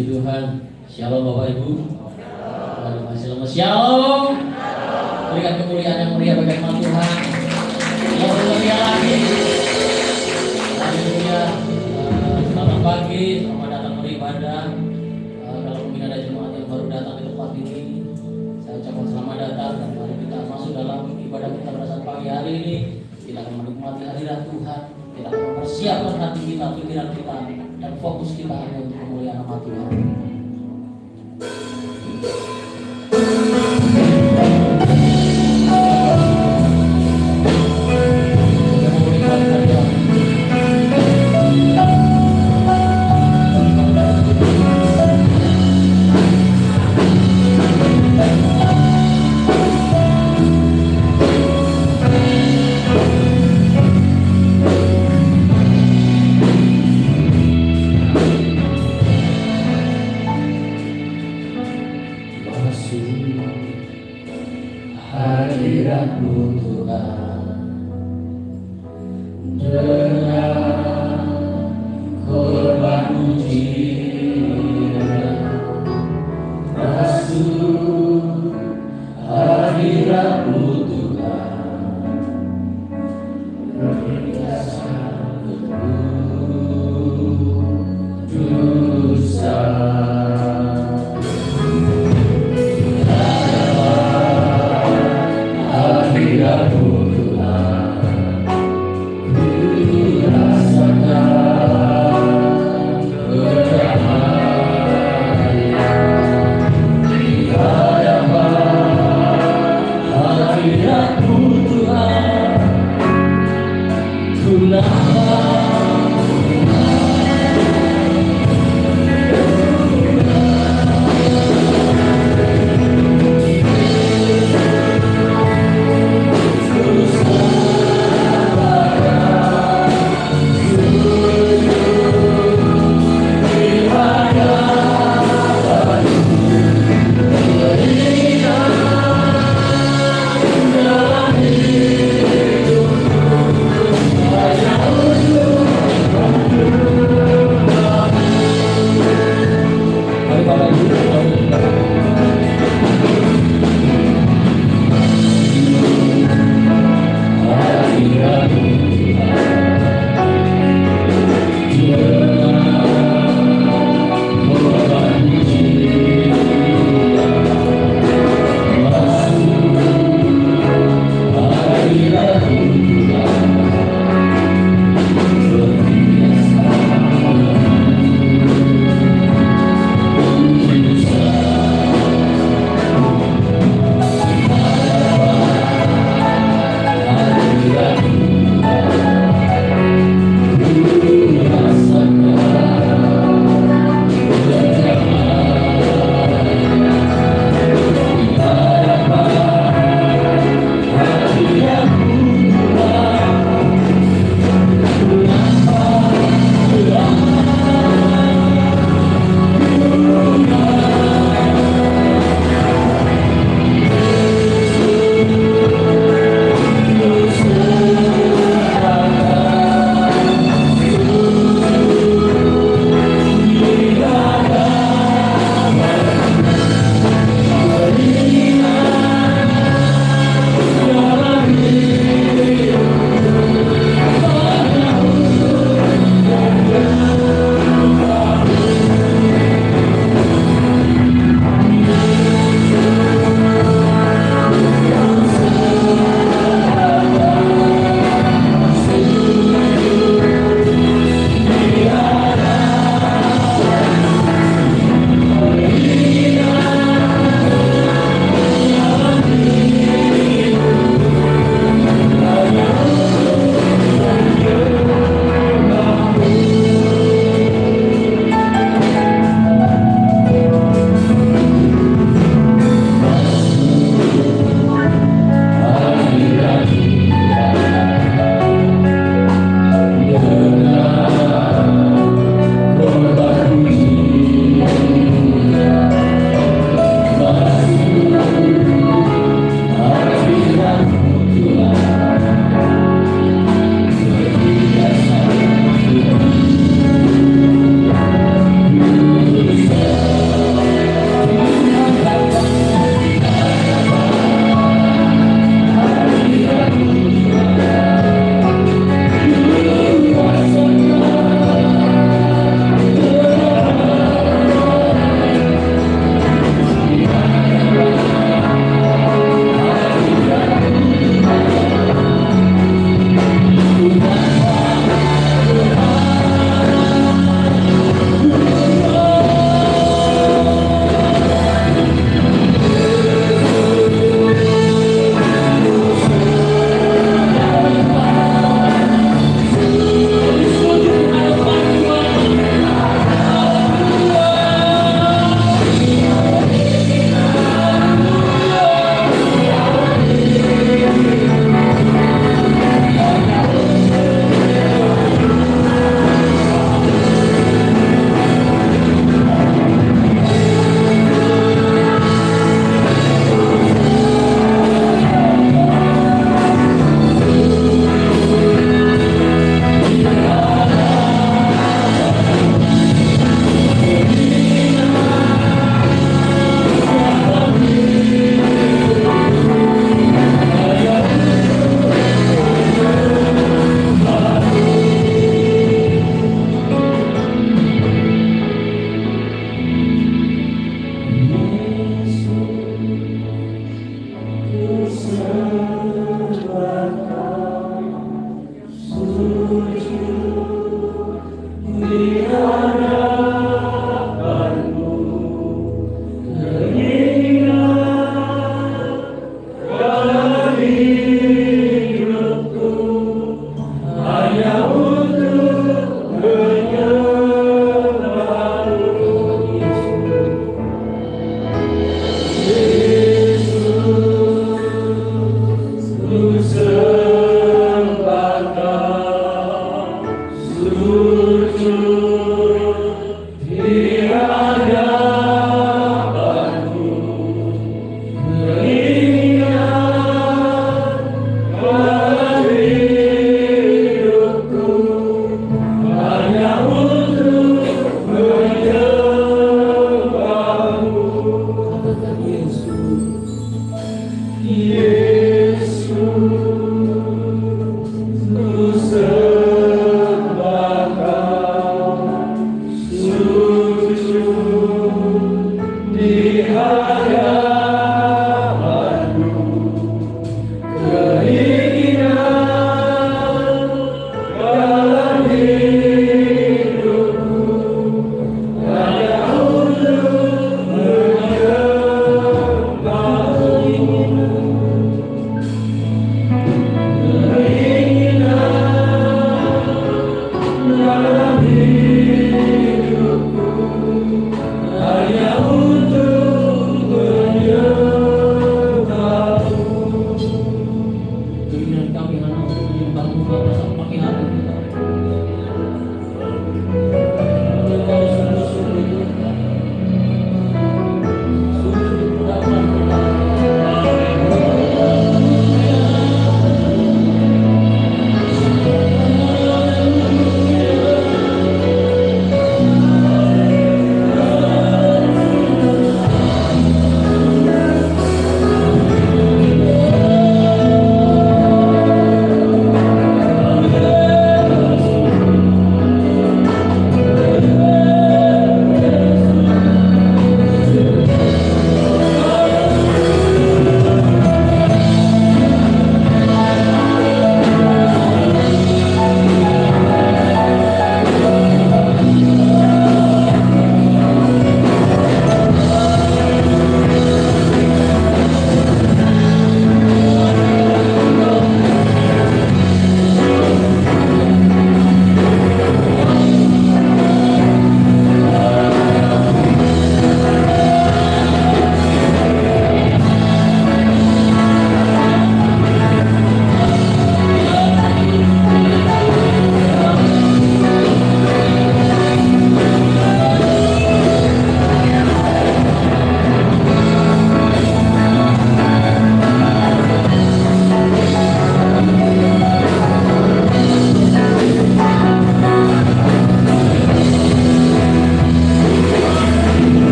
Puji Tuhan. Shalom Bapak Ibu. Shalom. Berikan kemuliaan yang meriah bagi nama Tuhan. Lebih mulia lagi. Haleluya. Selamat pagi, selamat datang beribadah. Kalau mungkin ada jemaat yang baru datang di tempat ini, saya ucapkan selamat datang dan mari kita masuk dalam ibadah kita pada saat pagi hari ini. Kita akan menikmati hadirat Tuhan. Kita akan mempersiapkan hati kita, pikiran kita, dan fokus kita hanya untuk kemuliaan nama Tuhan. Hadiratmu Tuhan,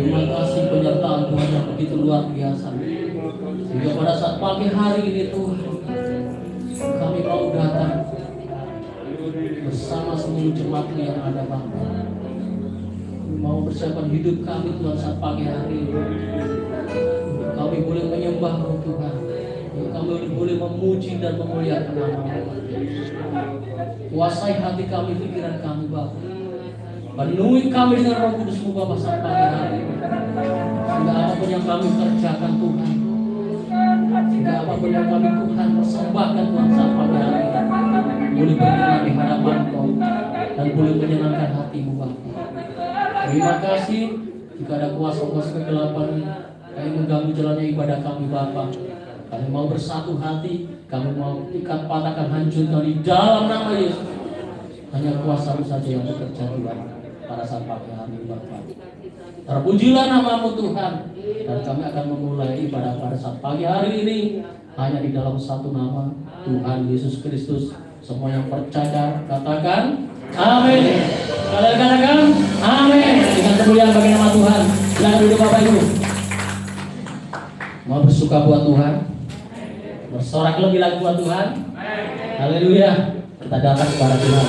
Terima kasih penyertaan Tuhan yang begitu luar biasa. Sehingga pada saat pagi hari ini Tuhan, kami mau datang bersama seluruh jemaat yang ada Bapa. Kami mau persiapkan hidup kami Tuhan saat pagi hari ini. Kami boleh menyembah Roh Tuhan. Kami boleh memuji dan memuliakan nama-Mu. Kuasai hati kami, pikiran kami Bapa. Penuhi kami dengan Roh Kudus-Mu Bapa saat pagi hari ini. Sehingga apapun yang kami kerjakan Tuhan, sehingga apapun yang kami Tuhan persembahkan Tuhan saat pagi hari ini, boleh berkenan di hadapan Kau dan boleh menyenangkan hati-Mu Bapa. Terima kasih. Jika ada kuasa-kuasa kegelapan yang mengganggu jalannya ibadah kami Bapa, kami mau bersatu hati, kami mau ikat patahkan hancurkan di dalam nama Yesus. Hanya kuasa-Mu saja yang bekerja Tuhan pada saat pagi hari ini Bapa. Terpujilah nama-Mu Tuhan, dan kami akan memulai ibadah pada saat pagi hari ini hanya di dalam satu nama, Tuhan Yesus Kristus. Semua yang percaya katakan amin. Kalian katakan amin. Dengan kemuliaan bagi nama Tuhan. Silakan duduk Bapak Ibu. Mau bersuka buat Tuhan, bersorak lebih lagi buat Tuhan. Haleluya. Kita datang kepada Tuhan.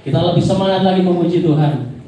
Kita lebih semangat lagi memuji Tuhan.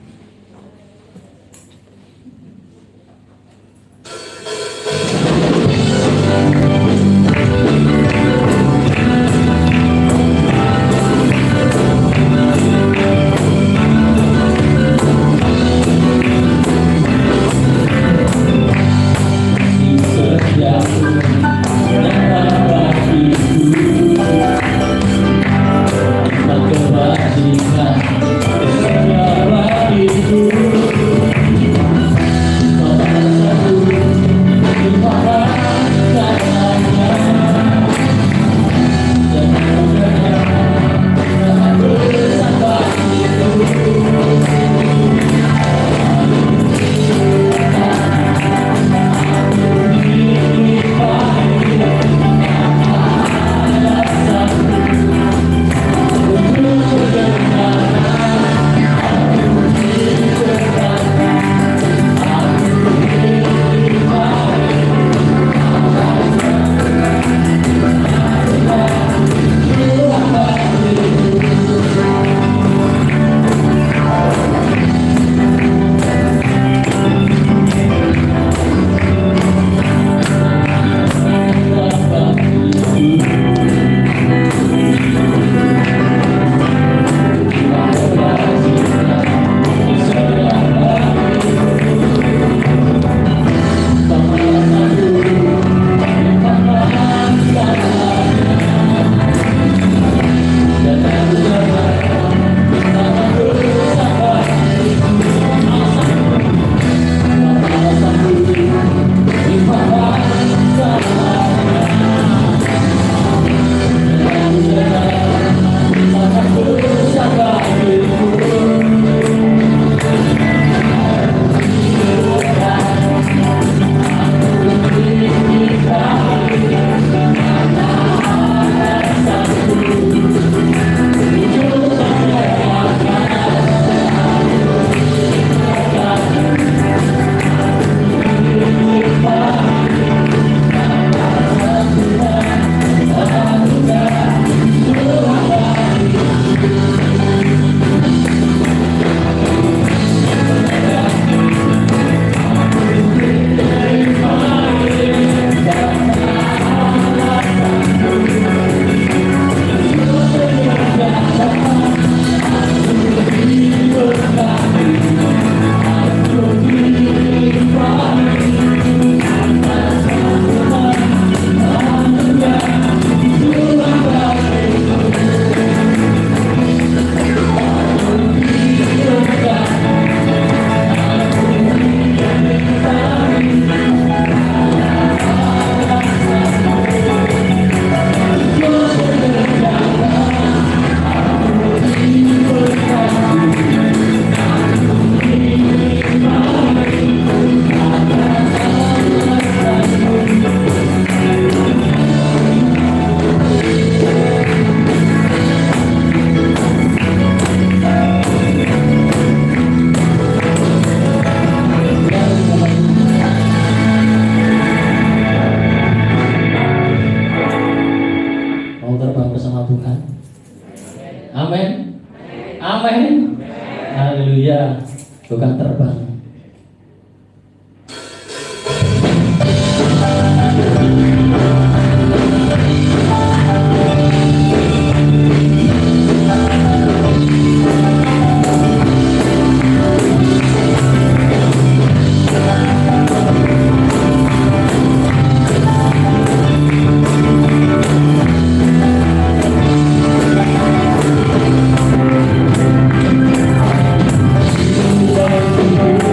bukan terbang. Thank you.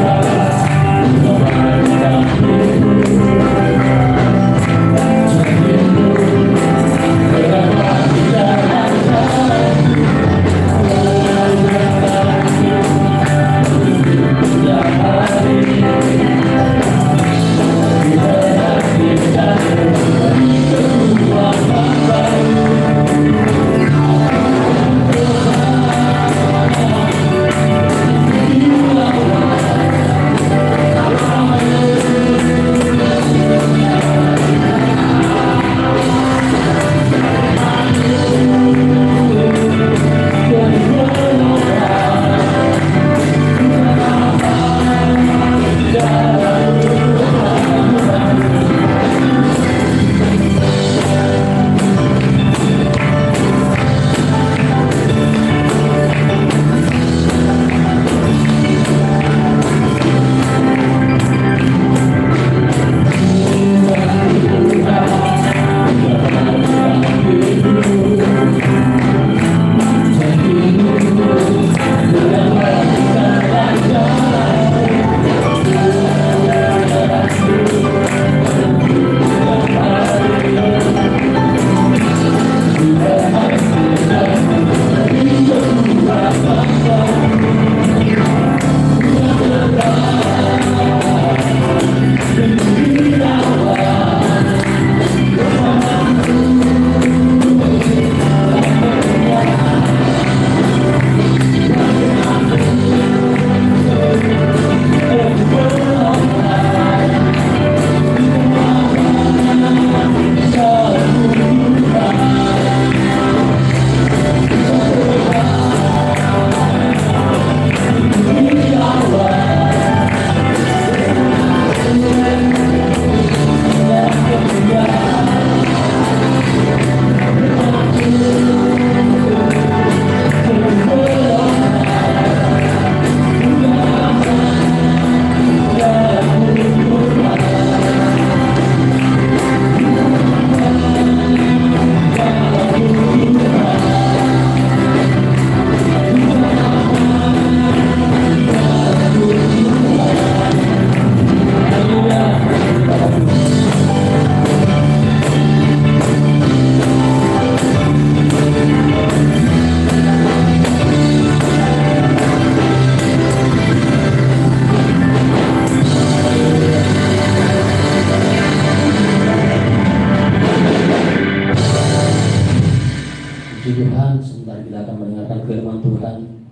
Tuhan, sebentar kita akan mendengarkan firman Tuhan.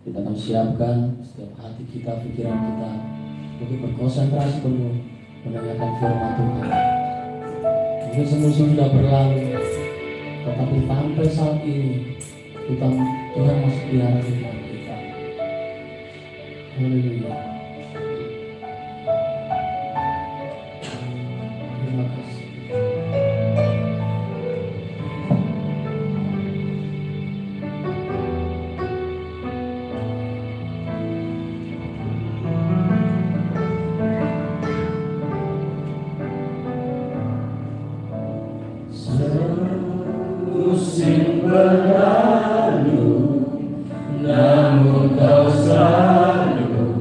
Kita akan siapkan setiap hati kita, pikiran kita untuk berkonsentrasi penuh mendengarkan firman Tuhan. Mungkin semua sudah berlalu, tetapi sampai saat ini Tuhan masih pelihara kehidupan kita. Haleluya. Terima kasih. Musim berlalu, namun kau selalu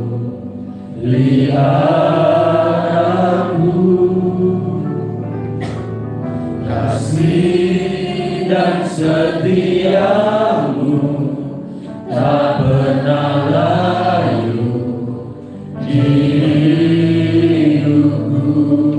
lihat aku. Kasih dan setiamu tak pernah layu di hidupku.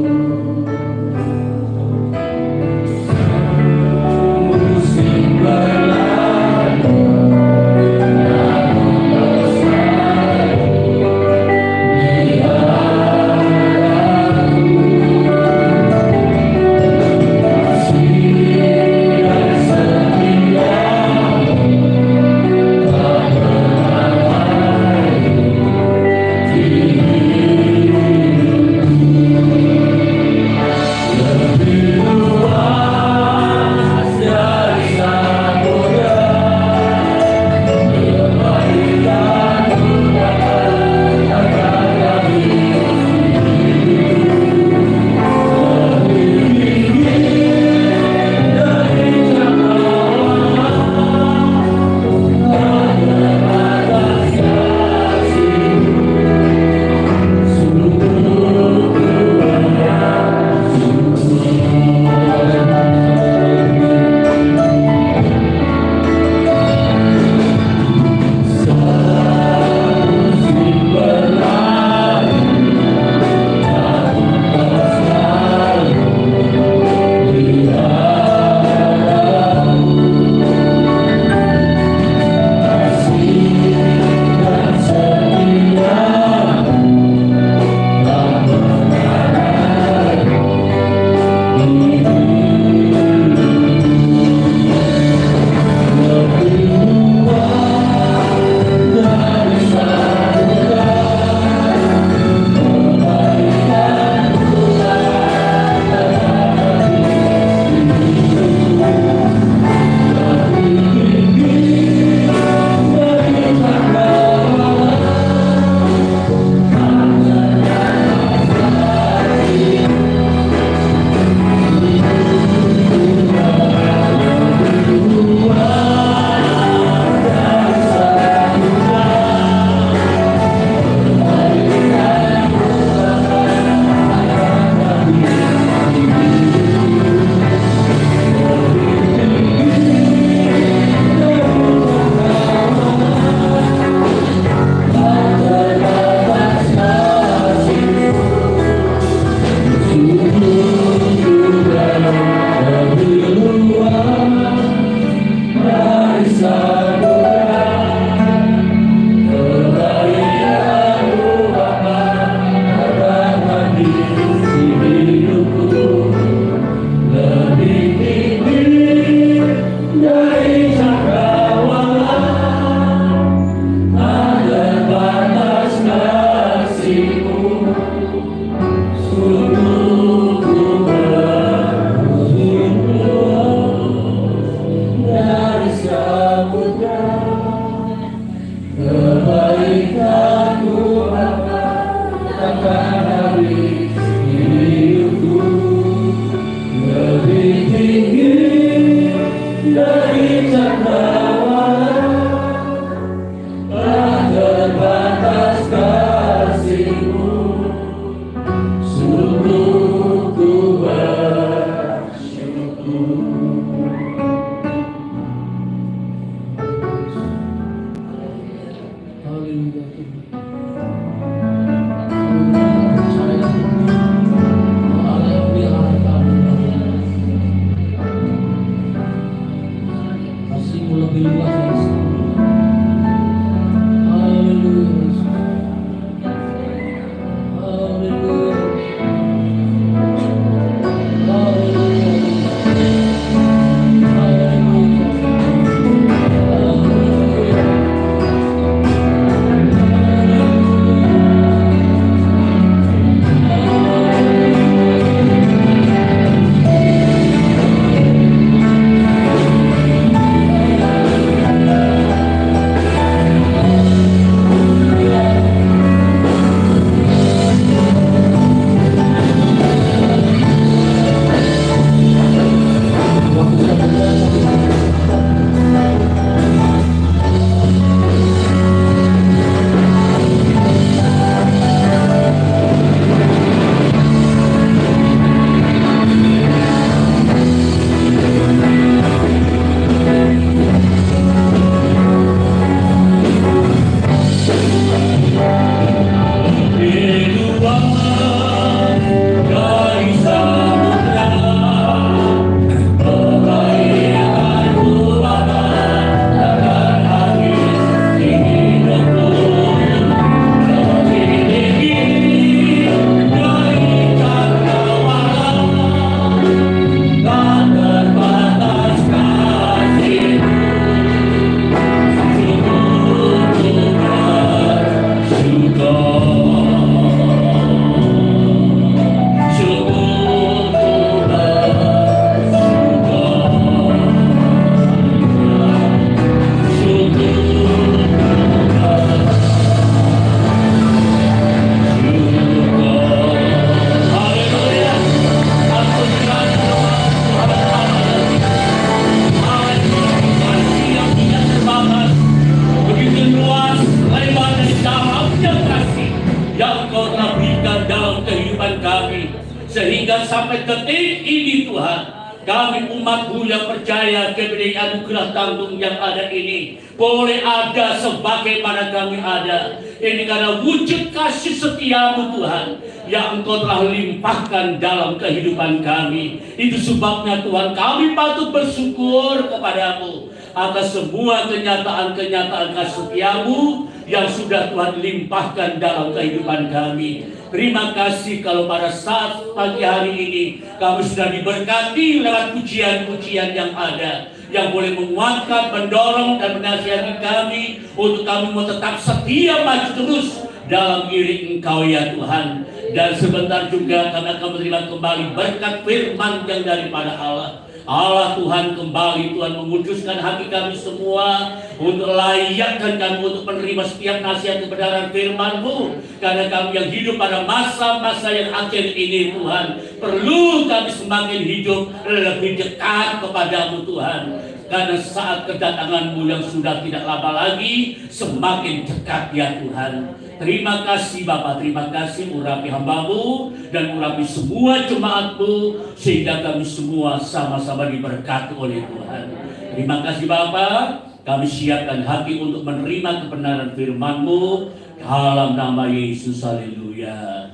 ini Tuhan, kami umat-Mu yang percaya kepada anugerah tanggung yang ada ini boleh ada sebagaimana kami ada. Ini karena wujud kasih setia-Mu Tuhan yang Engkau telah limpahkan dalam kehidupan kami. Itu sebabnya Tuhan kami patut bersyukur kepada-Mu atas semua kenyataan-kenyataan kasih setia-Mu yang sudah Tuhan limpahkan dalam kehidupan kami. Terima kasih kalau pada saat pagi hari ini kami sudah diberkati lewat pujian-pujian yang ada, yang boleh menguatkan, mendorong dan menasihati kami untuk kami mau tetap setia maju terus dalam diri Engkau ya Tuhan. Dan sebentar juga kami akan menerima kembali berkat firman yang daripada Allah. Allah Tuhan kembali Tuhan memutuskan hati kami semua untuk layak dan kami untuk menerima setiap nasihat kebenaran firman-Mu, karena kami yang hidup pada masa-masa yang akhir ini Tuhan perlu kami semakin hidup lebih dekat kepada-Mu Tuhan, karena saat kedatangan-Mu yang sudah tidak lama lagi semakin dekat ya Tuhan. Terima kasih Bapa, terima kasih urapi hamba-Mu dan urapi semua jemaat-Mu sehingga kami semua sama-sama diberkati oleh Tuhan. Terima kasih Bapa, kami siapkan hati untuk menerima kebenaran firman-Mu dalam nama Yesus. Haleluya.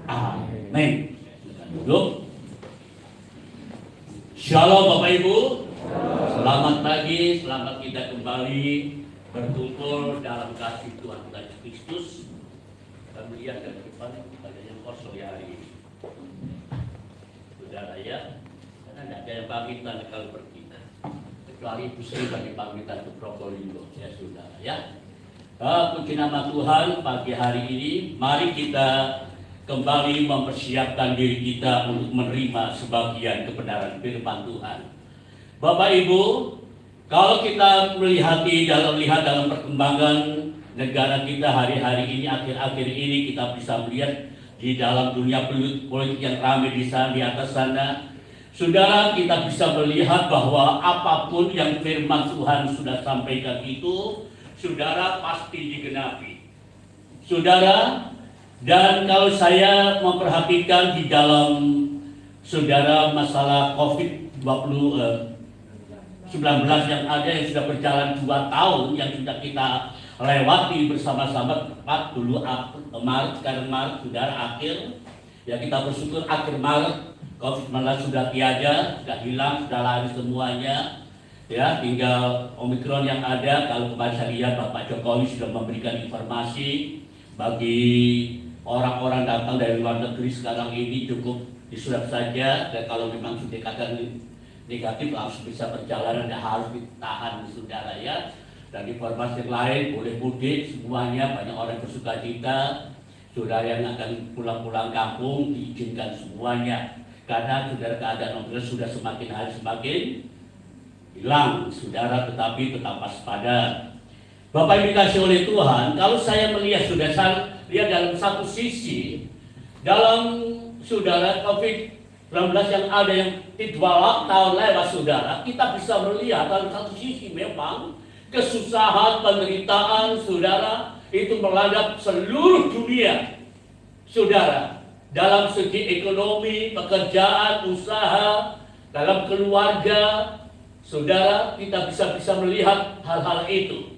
Amin. Duduk. Shalom Bapak Ibu. Selamat pagi, selamat kita kembali berkumpul dalam kasih Tuhan kita Yesus Kristus. Kita melihat ke depan ada yang kosong ya hari ini. Saudara ya, karena tidak ada yang pamitan kalau pergi, kecuali Ibu Sri bagi pamitan ke Probolinggo ya saudara ya. Puji nama Tuhan, pagi hari ini mari kita kembali mempersiapkan diri kita untuk menerima sebagian kebenaran firman Tuhan. Bapak Ibu, kalau kita melihat dalam perkembangan negara kita hari-hari ini, akhir-akhir ini kita bisa melihat di dalam dunia politik yang ramai di sana, di atas sana, saudara, kita bisa melihat bahwa apapun yang firman Tuhan sudah sampaikan itu, saudara, pasti digenapi. Saudara, dan kalau saya memperhatikan di dalam saudara masalah COVID-19 yang ada, yang sudah berjalan 2 tahun, yang sudah kita lewati bersama-sama, tepat dulu Maret, sekarang Maret, saudara, akhir. Ya kita bersyukur akhir Maret COVID-19 sudah tiada, sudah hilang, sudah lari semuanya. Ya, tinggal Omikron yang ada. Kalau kemarin saya lihat Bapak Jokowi sudah memberikan informasi bagi orang-orang datang dari luar negeri sekarang ini cukup disurat saja, dan kalau memang sudah dikatakan negatif langsung bisa perjalanan, tidak harus ditahan saudara ya. Dan informasi yang lain boleh mudik semuanya, banyak orang bersuka cita. Saudara yang akan pulang-pulang kampung diizinkan semuanya, karena saudara keadaan Omikron sudah semakin hari semakin hilang saudara, tetapi tetap waspada. Bapak Ibu dikasih oleh Tuhan, kalau saya melihat saudara, lihat dalam satu sisi dalam saudara COVID-19 yang ada yang 2 tahun lewat saudara, kita bisa melihat dalam satu sisi memang kesusahan, penderitaan saudara itu melanda seluruh dunia saudara, dalam segi ekonomi, pekerjaan, usaha, dalam keluarga saudara, kita bisa melihat hal-hal itu.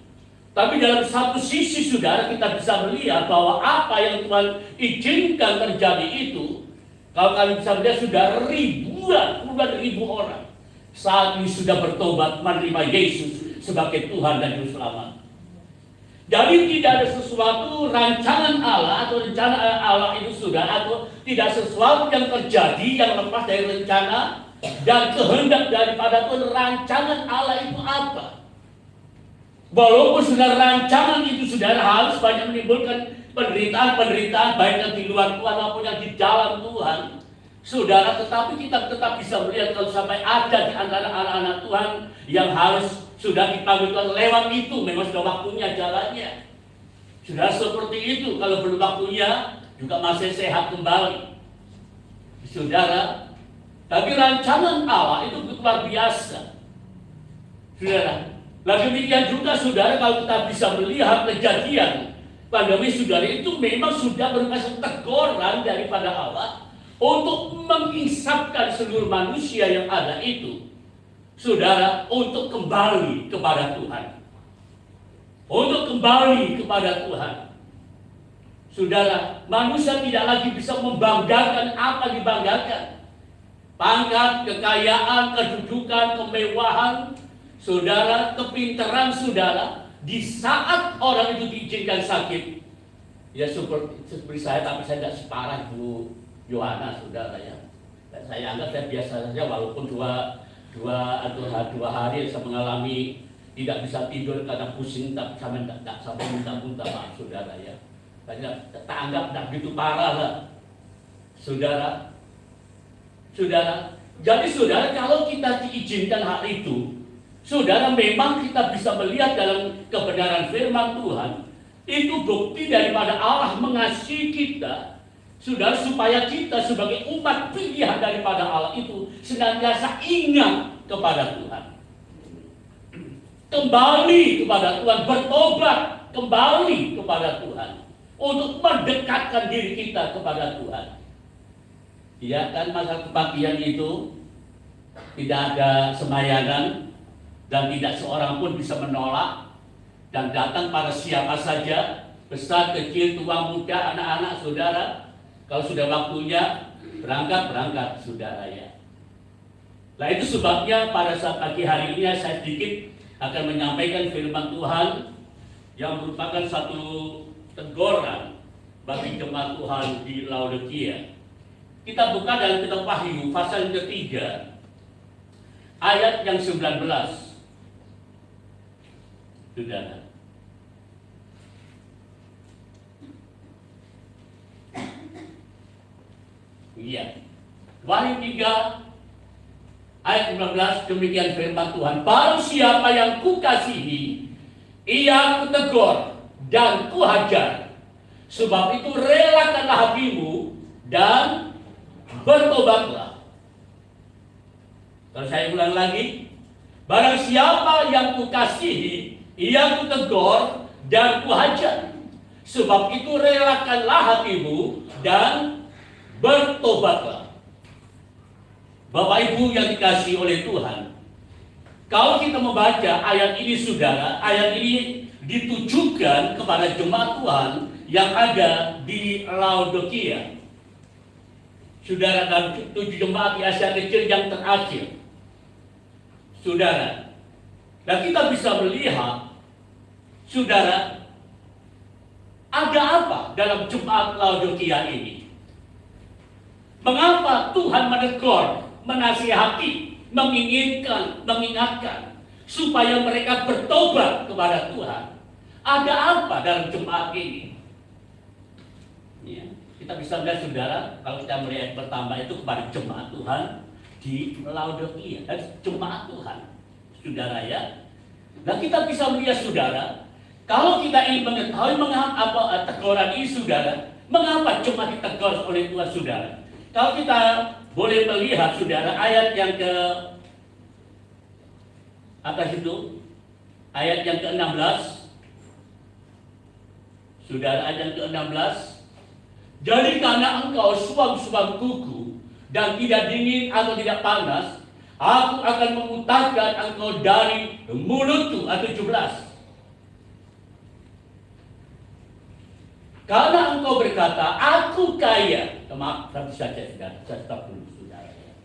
Tapi dalam satu sisi saudara, kita bisa melihat bahwa apa yang Tuhan izinkan terjadi itu, kalau kalian bisa melihat sudah puluhan ribu orang saat ini sudah bertobat menerima Yesus sebagai Tuhan dan Juru Selamat. Jadi tidak ada sesuatu rancangan Allah atau rencana Allah itu sudah, atau tidak sesuatu yang terjadi yang lepas dari rencana dan kehendak daripada Tuhan. Rancangan Allah itu apa? Walaupun sudah rancangan itu saudara harus banyak menimbulkan penderitaan baik yang di luar Tuhan maupun yang di dalam Tuhan saudara, tetapi kita tetap bisa melihat kalau sampai ada di antara anak-anak Tuhan yang harus sudah dipanggil Tuhan lewat itu, memang sudah waktunya jalannya. Sudah seperti itu, kalau belum waktunya juga masih sehat kembali saudara. Tapi rancangan Allah itu luar biasa saudara. Nah demikian juga saudara, kalau kita bisa melihat kejadian pandemi saudara, itu memang sudah merupakan teguran daripada Allah untuk menginsapkan seluruh manusia yang ada itu, saudara, untuk kembali kepada Tuhan. Untuk kembali kepada Tuhan. Saudara, manusia tidak lagi bisa membanggakan apa yang dibanggakan. Pangkat, kekayaan, kedudukan, kemewahan, saudara, kepintaran saudara, di saat orang itu diizinkan sakit, ya seperti saya, tapi saya tidak separah Bu Yohana, saudara ya. Dan saya anggap saya biasa saja, walaupun dua hari saya mengalami tidak bisa tidur karena pusing, tapi sampai tidak sampai muntah-muntah, maaf saudara ya. Saya tak anggap tidak begitu parah lah, saudara. Saudara, jadi saudara, kalau kita diizinkan hal itu, saudara, memang kita bisa melihat dalam kebenaran firman Tuhan, itu bukti daripada Allah mengasihi kita, saudara, supaya kita sebagai umat pilihan daripada Allah itu senantiasa ingat kepada Tuhan. Kembali kepada Tuhan, bertobat kembali kepada Tuhan, untuk mendekatkan diri kita kepada Tuhan. Ya kan, masa kebaktian itu tidak ada semayangan dan tidak seorang pun bisa menolak, dan datang pada siapa saja, besar, kecil, tua, muda, anak-anak, saudara. Kalau sudah waktunya berangkat saudara ya. Nah itu sebabnya pada saat pagi hari ini saya sedikit akan menyampaikan firman Tuhan yang merupakan satu teguran bagi jemaat Tuhan di Laodikia. Kita buka dalam kitab Wahyu pasal yang ketiga ayat yang 19. Saudara. Iya. Wahyu 3 ayat 19, demikian firman Tuhan. Barang siapa yang kukasihi, ia kutegur dan kuhajar. Sebab itu relakanlah hatimu dan bertobatlah. Kalau saya ulang lagi, barang siapa yang kukasihi, ia kutegur dan kuhajar. Sebab itu relakanlah hatimu dan bertobatlah. Bapak Ibu yang dikasihi oleh Tuhan, kalau kita membaca ayat ini saudara, ayat ini ditujukan kepada jemaat Tuhan yang ada di Laodikia. Saudara, dan 7 jemaat di Asia Kecil yang terakhir, saudara. Dan kita bisa melihat, saudara, ada apa dalam jemaat Laodikia ini? Mengapa Tuhan menegur, menasihati, mengingatkan supaya mereka bertobat kepada Tuhan? Ada apa dalam jemaat ini? Ya. Kita bisa melihat saudara, kalau kita melihat pertama itu kepada jemaat Tuhan di Laodikia, dan jemaat Tuhan, saudara ya. Nah kita bisa melihat saudara, kalau kita ingin mengetahui mengapa teguran ini saudara, mengapa jemaat ditegur oleh Tuhan saudara. Kalau kita boleh melihat saudara ayat yang ke atas itu, ayat yang ke-16, saudara, ayat yang ke-16. Jadi karena engkau suam-suam kuku dan tidak dingin atau tidak panas, aku akan memuntahkan engkau dari mulutku. Ayat 17. Karena engkau berkata, aku kaya. Maaf, tapi saja saudara, saya stop dulu saudara ya.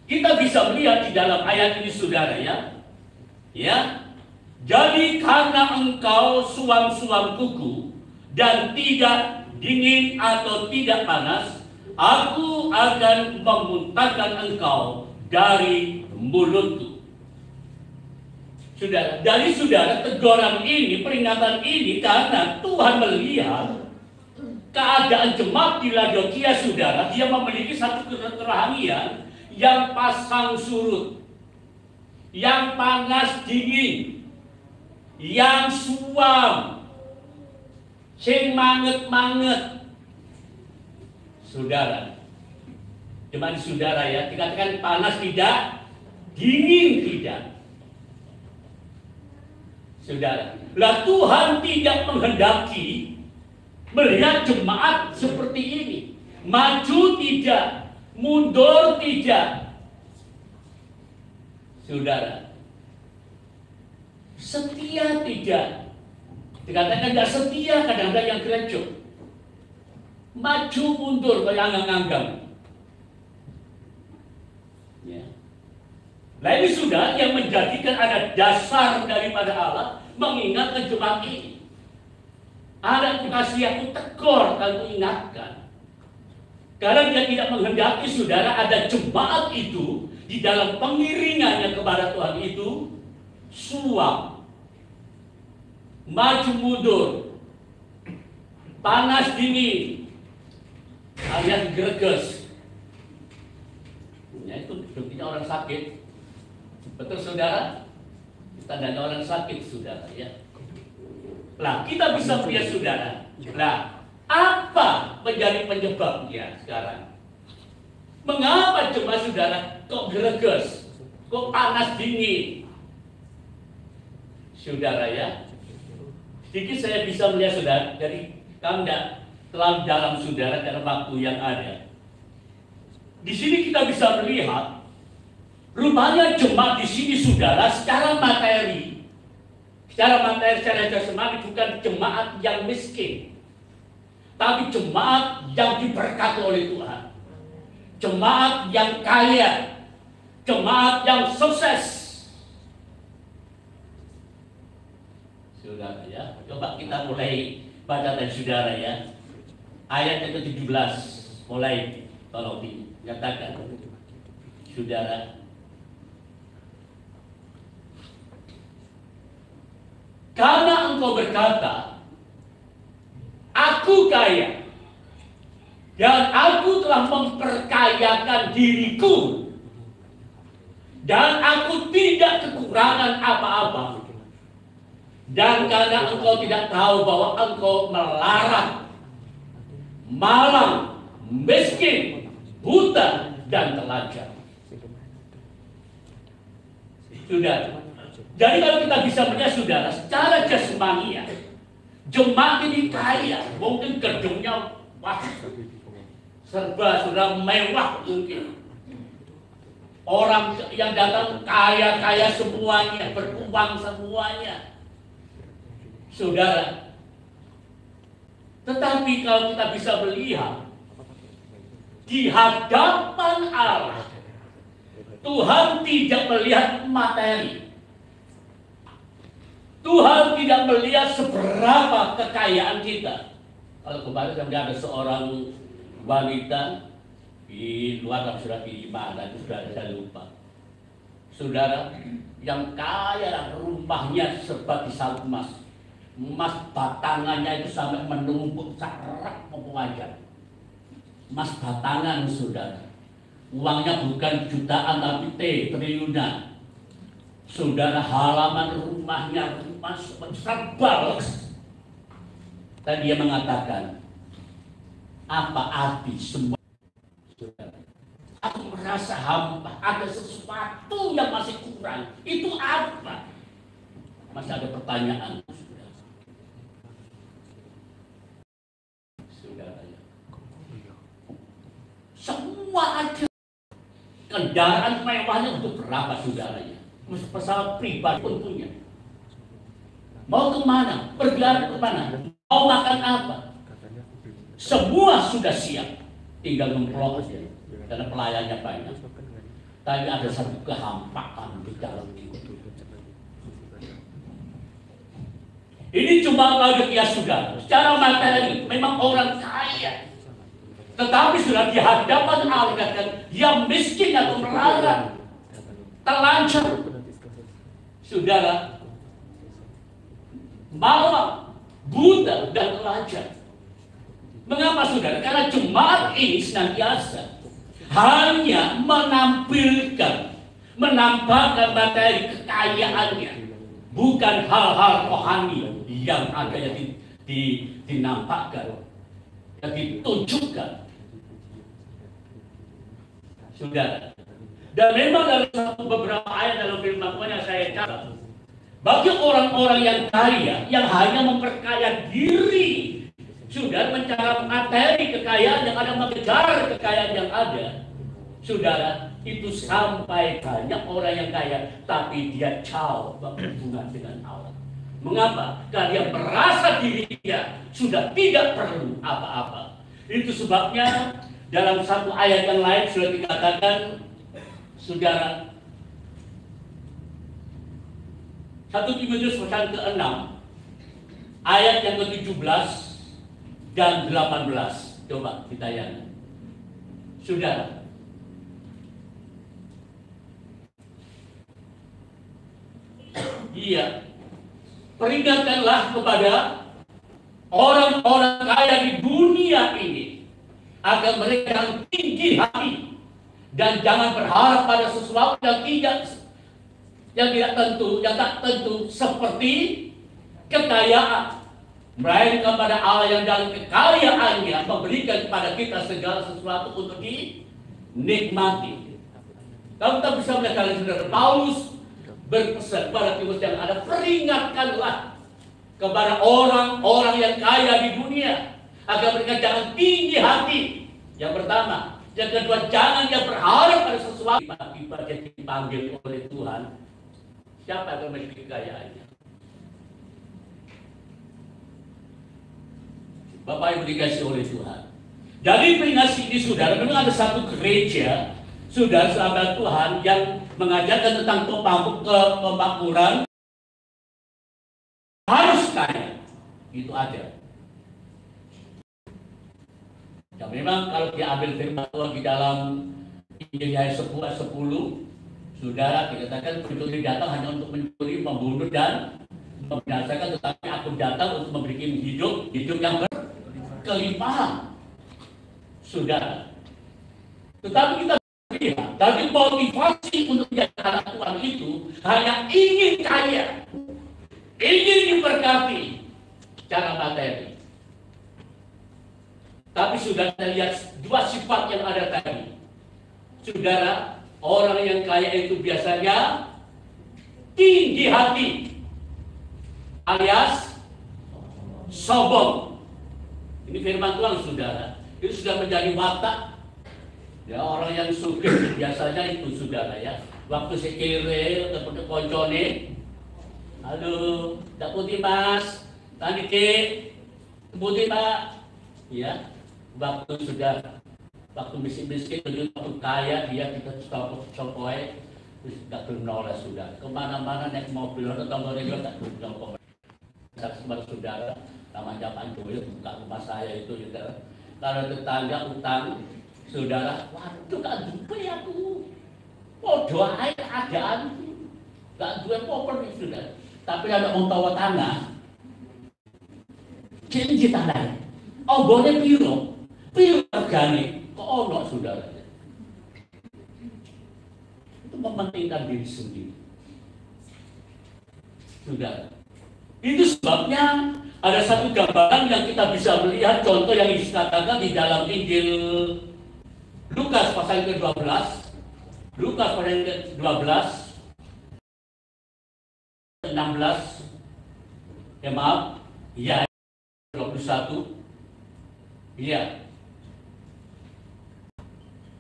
Kita bisa melihat di dalam ayat ini saudara ya. Ya. Jadi karena engkau suam-suam kuku dan tidak dingin atau tidak panas, aku akan memuntahkan engkau dari mulutku. Saudara, dari saudara, teguran ini, peringatan ini, karena Tuhan melihat keadaan jemaat di Laodikia, saudara, dia memiliki satu kerohanian yang pasang surut, yang panas dingin, yang suam, sing manget-manget. Saudara, cuma di saudara ya, dikatakan panas tidak, dingin tidak. Saudara, lah Tuhan tidak menghendaki melihat jemaat seperti ini. maju tidak, mundur tidak. Saudara, setia tidak. Dikatakan tidak setia, kadang-kadang yang gereja. Maju mundur kayak anggang-anggang. Ya. Nah ini sudah yang menjadikan ada dasar daripada Allah mengingatkan jemaat ini. Ada kasih aku tegur dan ingatkan. Karena dia tidak menghendaki saudara ada jemaat itu di dalam pengiringannya kepada Tuhan itu suam, maju mundur, panas dingin, alias greges. Ya, itu buktinya orang sakit. Betul saudara? Tandanya orang sakit saudara ya. Nah kita bisa melihat saudara. Nah apa menjadi penyebabnya sekarang? Mengapa jemaat saudara kok greges? Kok panas dingin? Saudara ya. Sedikit saya bisa melihat saudara. Jadi kami tidak terlalu dalam saudara karena waktu yang ada. Di sini kita bisa melihat rupanya jemaat di sini saudara secara materi, secara jasmani bukan jemaat yang miskin, tapi jemaat yang diberkati oleh Tuhan, jemaat yang kaya, jemaat yang sukses. Saudara ya, coba kita mulai baca dari saudara ya, ayat yang ke-17 mulai tolong dinyatakan saudara. Karena engkau berkata, aku kaya, dan aku telah memperkayakan diriku, dan aku tidak kekurangan apa-apa. Dan karena engkau tidak tahu bahwa engkau melarat, malang, miskin, buta, dan telanjang. Sudah. Jadi kalau kita bisa melihat saudara, secara jasmani ya, jemaat ini kaya, mungkin gedungnya wah, serba sudah mewah mungkin. Orang yang datang kaya-kaya semuanya, beruang semuanya. Saudara, tetapi kalau kita bisa melihat di hadapan Allah, Tuhan tidak melihat materi. Tuhan tidak melihat seberapa kekayaan kita. Kalau kemarin ada seorang wanita di luar sudah di mana itu sudah saya lupa. Saudara yang kaya rumahnya serba disalut emas. Emas batangannya itu sampai menumpuk carak aja. Emas batangan saudara. Uangnya bukan jutaan tapi triliunan. Saudara halaman rumahnya rumah serba. Dan dia mengatakan, apa arti semua? Saudara, aku merasa hampa, ada sesuatu yang masih kurang. Itu apa? Masih ada pertanyaan. Saudara, semua ada. Kendaraan mewahnya untuk berapa saudaranya? Pesawat pribadi pun punya. Mau kemana? Pergi kemana? Mau makan apa? Semua sudah siap. Tinggal memperoleh aja. Karena pelayannya banyak. Tapi ada satu kehampaan di dalam itu. Ini cuma Laodikia sudah. Secara materi memang orang kaya. Tetapi sudah di hadapan Allah kan yang miskin atau melarat, telanjang. Saudara, malam, buta, dan telanjang. Mengapa saudara? Karena jemaat ini senantiasa hanya menampakkan materi kekayaannya, bukan hal-hal rohani yang ada yang dinampakkan, yang ditunjukkan. Saudara, dan memang dalam beberapa ayat dalam firman Tuhan yang saya catat, bagi orang-orang yang kaya, yang hanya memperkaya diri Saudara mencari materi kekayaan yang ada, mengejar kekayaan yang ada. Saudara, itu sampai banyak orang yang kaya, tapi dia jauh berhubungan dengan Allah. Mengapa? Karena dia merasa dirinya sudah tidak perlu apa-apa. Itu sebabnya dalam satu ayat yang lain sudah dikatakan, saudara, 1 Timotius pasal ke-6 ayat yang ke-17 dan 18. Coba ditayang. Saudara, iya, peringatkanlah kepada orang-orang kaya di dunia ini agar mereka yang tinggi hati dan jangan berharap pada sesuatu yang tidak tentu, yang tak tentu seperti kekayaan, melainkan kepada Allah yang dalam kekayaannya memberikan kepada kita segala sesuatu untuk dinikmati. Kalau kita bisa melihat saudara, Paulus berpesan pada Timotius yang ada, peringatkanlah kepada orang-orang yang kaya di dunia agar mereka jangan tinggi hati. Yang pertama, yang kedua, jangan dia berharap pada sesuatu. Tiba-tiba dia dipanggil oleh Tuhan, siapa yang memiliki kekayaannya? Bapak Ibu dikasih oleh Tuhan. Jadi peringatan ini, saudara, memang ada satu gereja, saudara sahabat Tuhan, yang mengajarkan tentang pemakmuran harus kaya. Itu aja. Dan memang kalau diambil firman Tuhan di dalam Injil Yohanes 10, saudara, dikatakan pencuri datang hanya untuk mencuri, membunuh dan membinasakan, tetapi aku datang untuk memberikan hidup yang berkelimpahan. Saudara, tetapi kita lihat dari motivasi untuk menjadi anak Tuhan itu hanya ingin kaya, ingin diberkati secara materi. Tapi sudah kita lihat dua sifat yang ada tadi. Saudara, orang yang kaya itu biasanya tinggi hati alias sombong. Ini firman Tuhan, saudara. Itu sudah menjadi watak ya orang yang sugih biasanya itu, saudara, ya. Waktu sekiranya ketemu koncone, halo, tak putih mas, tadi ke putih pak, ya. Waktu miskin-miskin, waktu kaya dia kita sopoy, terus tak bernolah, sudah. Kemana-mana naik mobil atau tangga juga tak bernolah. Sama saudara, nama zaman dulu buka rumah saya itu juga. Kalau tetangga utang, saudara, waduh gak duwe aku. Podo ae keadaan. Gak duwe properti, saudara. Tapi ada orang tawa tanah. Janji tanah. Ombone piro? Piro regane? Kok ono, saudara? Itu mementingkan diri sendiri. Saudara. Itu sebabnya ada satu gambaran yang kita bisa melihat, contoh yang dikatakan di dalam Injil Lukas pasal ke-12. Lukas pasal ke-12 16. Ya maaf, ya 21. Iya.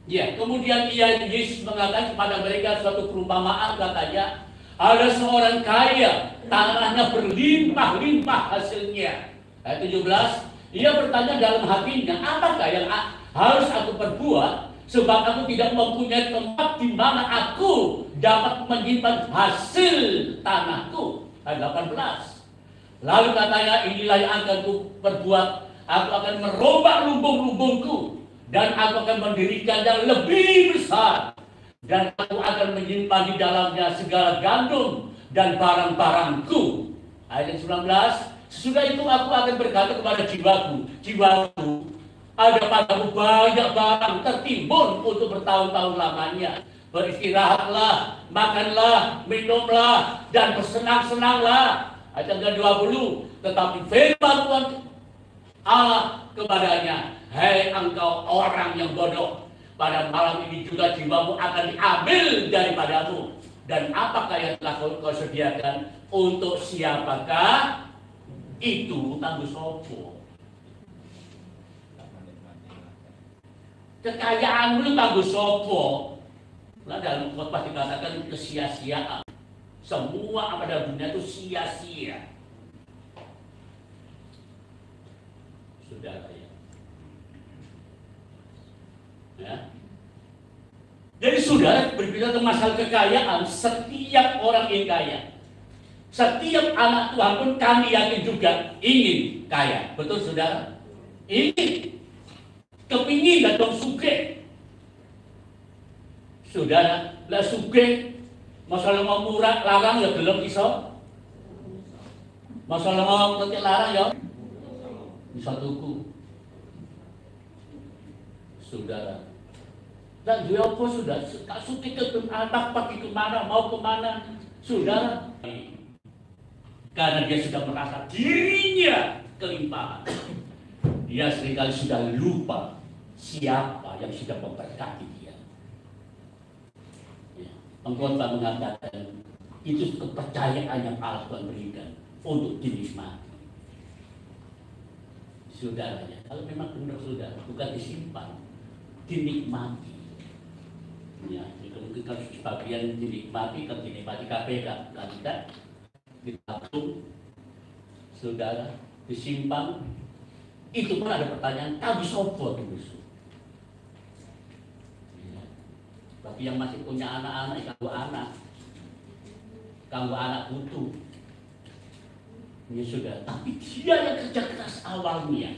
Ya, kemudian Yesus mengatakan kepada mereka suatu perumpamaan, katanya, ada seorang kaya, tanahnya berlimpah-limpah hasilnya. Ayat 17, ia bertanya dalam hatinya, apakah yang harus aku perbuat, sebab aku tidak mempunyai tempat di mana aku dapat menyimpan hasil tanahku. Ayat 18, lalu katanya, inilah yang akan aku perbuat, aku akan merombak lumbung-lumbungku, dan aku akan mendirikan yang lebih besar, dan aku akan menyimpan di dalamnya segala gandum dan barang-barangku. Ayat 19, sesudah itu aku akan berkata kepada jiwaku, ada padamu banyak barang tertimbun untuk bertahun-tahun lamanya. Beristirahatlah, makanlah, minumlah, dan bersenang-senanglah. Ayat 20, tetapi firman Tuhan Allah kepadanya, hei engkau orang yang bodoh, pada malam ini juga jiwamu akan diambil daripadamu. Dan apakah yang telah kau sediakan, untuk siapakah itu? Tangguh sopo. Kekayaanmu itu kanggo sapa? Nah, dalam khotbah dikatakan kesia-siaan. Semua apa dalam dunia itu sia-sia. Saudara ya. Jadi saudara berbicara tentang masalah kekayaan, setiap orang yang kaya, setiap anak Tuhan pun kami yakin juga ingin kaya. Betul saudara? Ingin. Kepingin gak dong sugih. Saudara, lah sugih masalah mau murah larang ya belum iso. Masalah mau ketik larang ya bisa tuku. Saudara, dan dia apa sudah tak suki ke anak pergi kemana, mau kemana, saudara? Karena dia sudah merasa dirinya kelimpahan. Dia seringkali sudah lupa siapa yang sudah memberkati dia. Ya. Pengkhotbah mengatakan itu kepercayaan yang Allah Tuhan berikan untuk dinikmati. Saudaranya, kalau memang benar saudara, bukan disimpan, dinikmati. Ya, mungkin kalau sebagian dinikmati, kalau dinikmati KPK, kan tidak ditabung, saudara, disimpan. Itu pun ada pertanyaan, kami sopo dulu. Ya. Tapi yang masih punya anak-anak, kanggo anak butuh. Ya sudah, tapi dia yang kerja keras awalnya,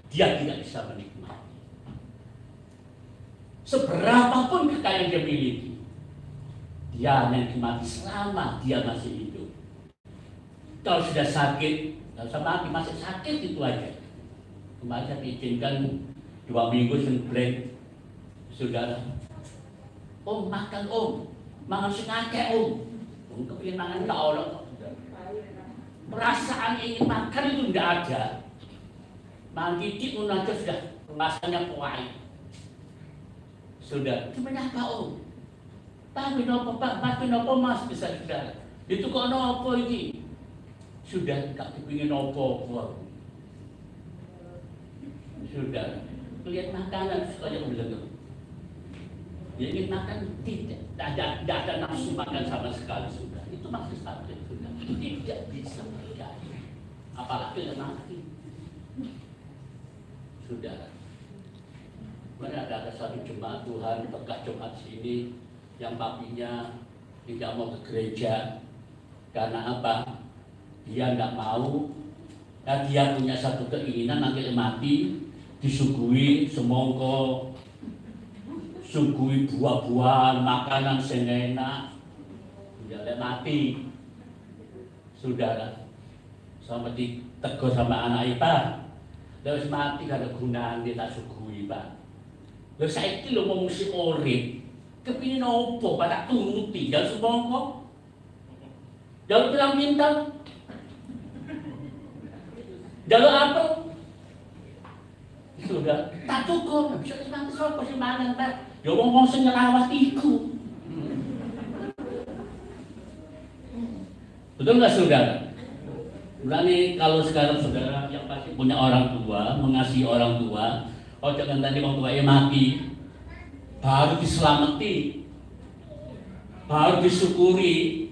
dia tidak bisa menikmati. Seberapapun kekayaan dia miliki, dia menikmati selama dia masih hidup. Kalau sudah sakit, kalau sama mati masih sakit itu aja. Kemarin saya diizinkan 2 minggu semblek, saudara. Om makan om, mangan sengake om. Om kepingin mangan tak oleh. Perasaan ingin makan itu tidak ada. Mangan titik pun aja sudah rasanya kuai. Sudah, cuma apa om? Tapi nopo pak, tapi nopo mas bisa sudah. Itu kok nopo ini? Sudah tak kepingin nopo. Sudah, lihat makanan supaya bilang dia ingin makan tidak ada nafsu makan sama sekali sudah. Itu maksud saya sudah tidak bisa berjaya, apalagi mati. Sudah, mana ada satu jemaat Tuhan bekas jemaat sini yang papinya tidak mau ke gereja karena apa? Dia nggak mau. Dan dia punya satu keinginan nanti mati disuguhi semongko, suguhi buah-buahan, makanan sing enak. Dia mati. Saudara, sama ditegur sama anak Pak. Terus mati kada gunaan dia tak suguhi Pak. Lha saiki lho mau mesti urip. Kepingin opo pada turuti dan semongko. Jalur bilang minta. Jalur apa? Sudah tak cukup, bisa semangat soal persimpangan Pak. Ya ngomong sing ngelawat iku. Betul nggak saudara? Berani kalau sekarang saudara yang pasti punya orang tua, mengasihi orang tua, oh jangan tadi orang tuanya mati, baru diselamati, baru disyukuri.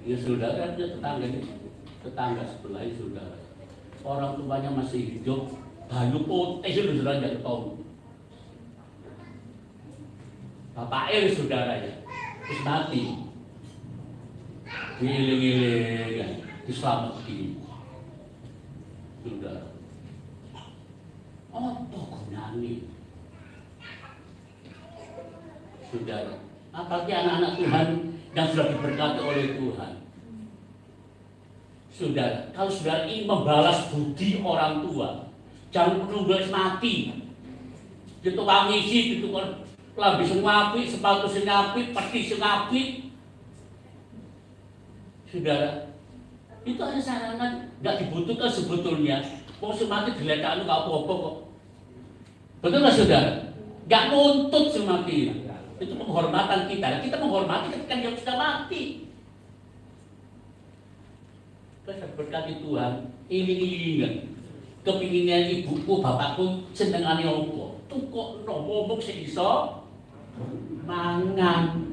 Ya saudara, tetangga sebelah saudara, orang tuanya masih hidup. Bayu putih itu sudah jadi tahu. Bapaknya saudara ya, terus mati. Giling-giling kan, diselamatkan. Saudara. Apa gunanya? Saudara, apalagi anak-anak Tuhan yang sudah diberkati oleh Tuhan. Saudara, kalau saudara ingin membalas budi orang tua, jangan menunggu mati. Itu wangisi, itu kan lambi sing apik, sepatu sing apik, peti sing apik. Saudara, itu hanya sarangan, nggak dibutuhkan sebetulnya. Mau semati diletakkan nggak apa-apa kok. Betul nggak saudara? Nggak nuntut semati. Itu penghormatan kita. Kita menghormati ketika dia sudah mati. Kita berkati Tuhan, ini kan. Kepinginnya ibuku, bapakku senengane opo. tukokno momok sing iso mangan.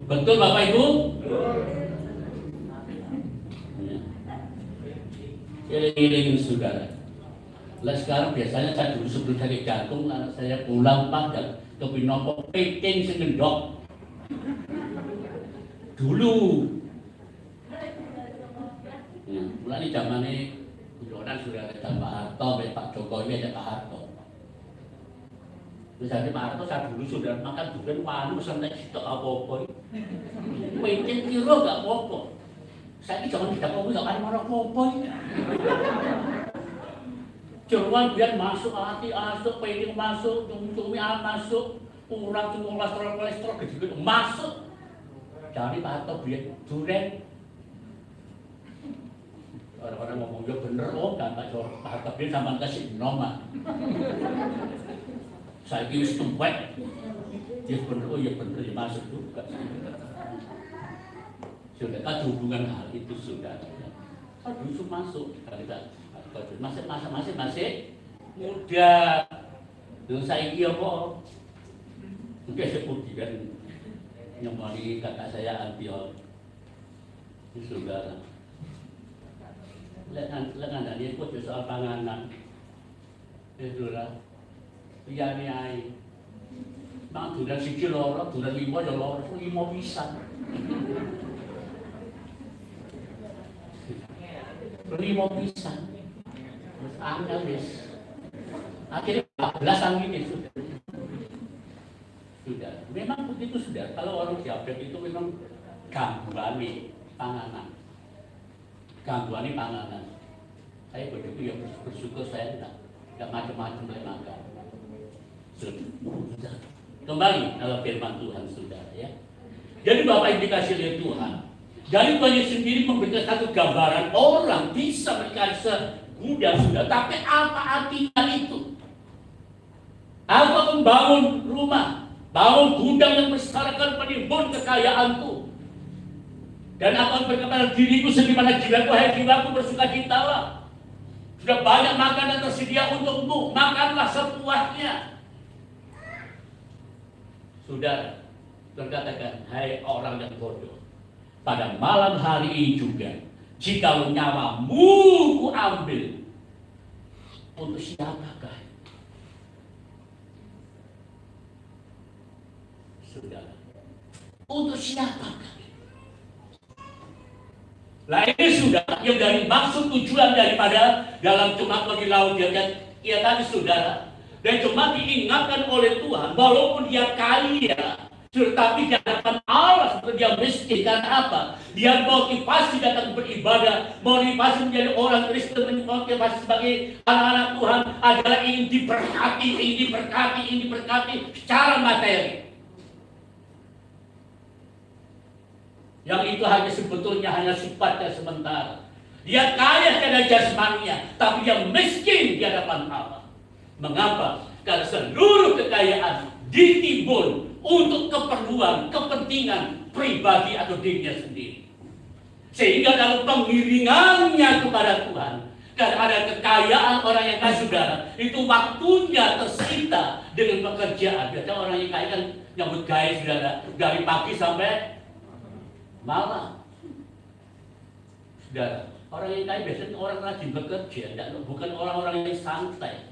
Betul Bapak Ibu? Iring-iring saudara. Lah sekarang biasanya saya dulu sebelum sakit jantung, saya pulang pagi ke nopo peking sing ngendok. Dulu. Ya, mulai zamane Jonan sudah ada Pak Harto, Pak Jokowi ada Pak Harto. Misalnya Pak Harto saya dulu sudah makan durian wanu sampai situ apa-apa. Peking kira gak apa-apa. Saya ini jangan tidak ngomong, gak marah apa-apa. Jeruan biar masuk, hati masuk, peking masuk, cumi-cumi masuk, kurang cuma kolesterol gitu masuk. Jadi Pak Harto biar durian. Orang-orang ngomongnya bener, oh kan Pak Harto biar sama kasih nomor. Saya kira setumpet, dia bener, oh ya bener, ya masuk juga. Sudah kan hubungan hal itu sudah. Kalau dulu masuk, masih muda. Dulu saya kira kok, mungkin sebut kan nyemoni kakak saya Antio, sudah. Lengan dia ikut soal panganan, itulah. Liyane ae. Nang duran siji loro, duran lima ya loro, lima pisan. Lima pisan. Terus angel wis. Akhirnya 14 tahun ini sudah. Sudah. Memang begitu sudah. Kalau orang diabetes itu memang gangguan panganan. Gangguan panganan. Saya begitu ya bersyukur saya tidak macam-macam boleh makan. Sudah. Kembali dalam firman Tuhan saudara ya. Jadi Bapak indikasi oleh Tuhan. Dari Tuhan sendiri memberikan satu gambaran orang bisa mencari segudang sudah. Tapi apa artinya itu? Apa membangun rumah, bangun gudang yang bersarakan penimbun kekayaanku. Dan apa berkata diriku sebagaimana jiwaku, hai jiwaku bersukacitalah. Sudah banyak makanan tersedia untukmu, makanlah sepuasnya. Saudara, berkatakan, hai orang yang bodoh, pada malam hari ini juga, jika nyawamu ku ambil, untuk siapakah? Saudara, untuk siapakah? Nah ini sudah yang dari maksud tujuan daripada dalam jemaat bagi laut dia tadi saudara. Dan cuma diingatkan oleh Tuhan, walaupun dia kaya, tetapi di hadapan Allah seperti dia miskin. Karena apa? Dia motivasi datang beribadah, motivasi menjadi orang Kristen, motivasi sebagai anak-anak Tuhan adalah ingin diberkati secara materi. Yang itu hanya sebetulnya hanya sifatnya sementara. Dia kaya karena jasmaninya, tapi dia miskin di hadapan Allah. Mengapa? Karena seluruh kekayaan ditimbun untuk keperluan, kepentingan pribadi atau dirinya sendiri. Sehingga dalam pengiringannya kepada Tuhan, karena ada kekayaan orang yang kaya saudara, itu waktunya tersita dengan pekerjaan. Biasanya orang yang kaya kan nyambut gaya saudara, dari pagi sampai malam. Saudara, orang yang kaya biasanya orang rajin bekerja, bukan orang-orang yang santai.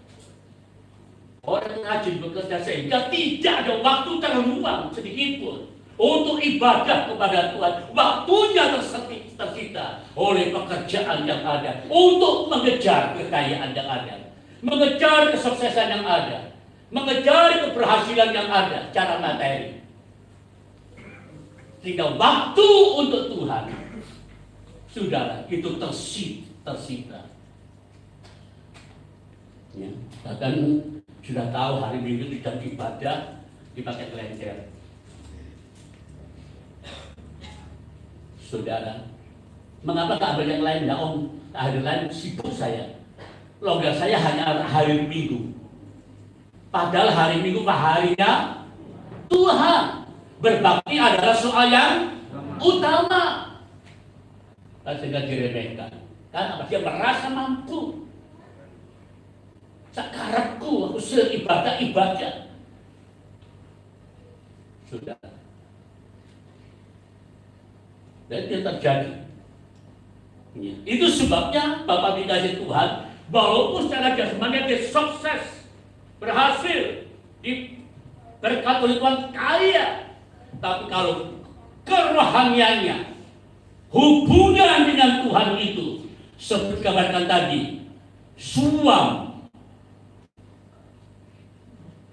Orang yang rajin bekerja sehingga tidak ada waktu terluang sedikitpun untuk ibadah kepada Tuhan. Waktunya tersita oleh pekerjaan yang ada untuk mengejar kekayaan yang ada, mengejar kesuksesan yang ada, mengejar keberhasilan yang ada secara materi. Sehingga waktu untuk Tuhan, saudara, itu tersita. Ya, bahkan sudah tahu hari Minggu tidak ibadah dipakai kelencer. Saudara, mengapa tak ada yang lain? Ya om, tak ada lain, sibuk saya. Longgar saya hanya hari Minggu. Padahal hari Minggu harinya Tuhan. Berbakti adalah soal yang utama. Dan sehingga diremehkan. Kan apa? Dia merasa mampu. Sekarangku aku seribadah-ibadah. Sudah. Dan itu terjadi. Ya. Itu sebabnya Bapak dikasih Tuhan, walaupun secara jasmani dia sukses, berhasil, berkat oleh Tuhan kaya, tapi kalau kerohaniannya, hubungan dengan Tuhan itu, seperti kabarkan tadi, suam,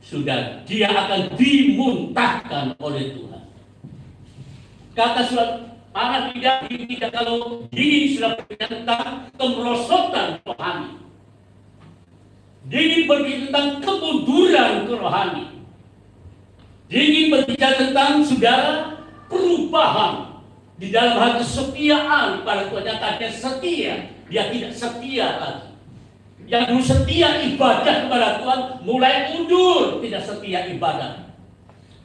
sudah dia akan dimuntahkan oleh Tuhan. Kata surat para tidak kalau dingin sudah berbicara tentang kemerosotan rohani. Dingin berbicara tentang kemunduran rohani. Dingin berbicara tentang saudara perubahan di dalam hal kesetiaan pada Tuhan. Tadinya setia, dia tidak setia lagi. Yang dulu setia ibadah kepada Tuhan mulai mundur, tidak setia ibadah.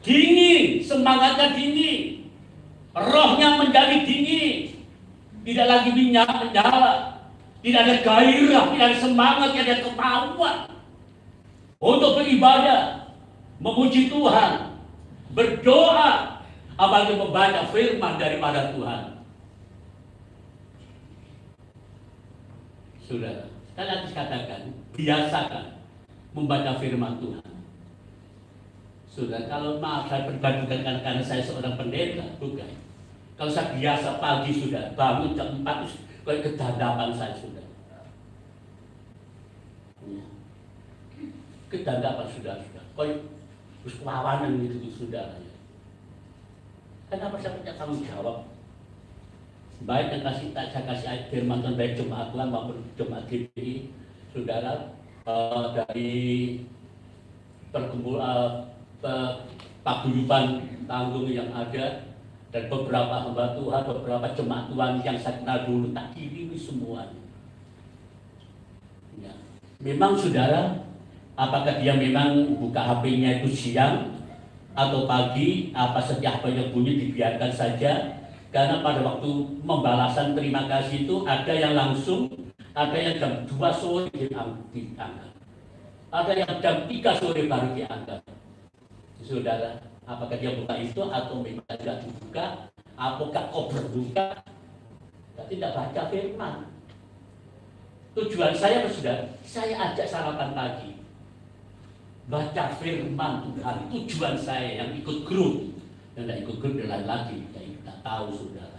Dingin, semangatnya dingin. Rohnya menjadi dingin, tidak lagi menyala, tidak ada gairah, tidak ada semangat, tidak ada kemauan untuk beribadah, memuji Tuhan, berdoa, apalagi membaca firman daripada Tuhan. Saudara, saya tadi katakan, biasakan membaca firman Tuhan. Saudara, kalau maaf saya berbagi karena saya seorang pendeta, bukan. Kalau saya biasa pagi sudah bangun jam 4 itu kayak kedandapan saya sudah. Ya. Kedandapan sudah. Kayak terus kelawanan gitu sudah. Ya. Kenapa saya punya tanggung jawab? Baik yang saya kasih ayat firman Tuhan baik jemaat Tuhan maupun jemaat GPI, saudara dari perkumpulan paguyuban tanggung yang ada. Dan beberapa hamba Tuhan, beberapa jemaat Tuhan yang saya kenal dulu tak kirimi semuanya. Ya. Memang saudara, apakah dia memang buka HP-nya itu siang atau pagi, apa setiap apa yang bunyi dibiarkan saja. Karena pada waktu pembalasan terima kasih itu ada yang langsung, ada yang jam 2 sore diangkat. Ada yang jam 3 sore baru diangkat. Saudara, apakah dia buka itu atau memang tidak dibuka? Apakah kau berbuka? Tidak baca firman. Tujuan saya saudara, saya ajak sarapan pagi, baca firman Tuhan. Tujuan saya yang ikut grup, yang tidak ikut grup dan lagi tidak tahu saudara.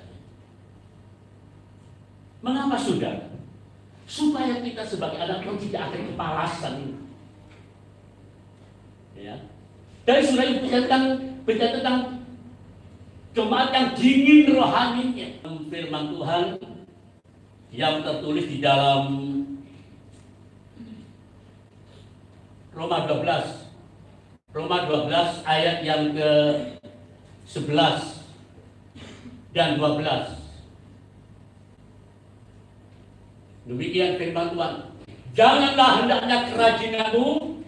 Mengapa saudara? Supaya kita sebagai anak Tuhan tidak ada kepalasan. Ya. Dan sudah bicara tentang jemaat yang dingin rohaninya. Firman Tuhan yang tertulis di dalam Roma 12. Roma 12 ayat yang ke-11 dan 12. Demikian firman Tuhan. Janganlah hendaknya kerajinanmu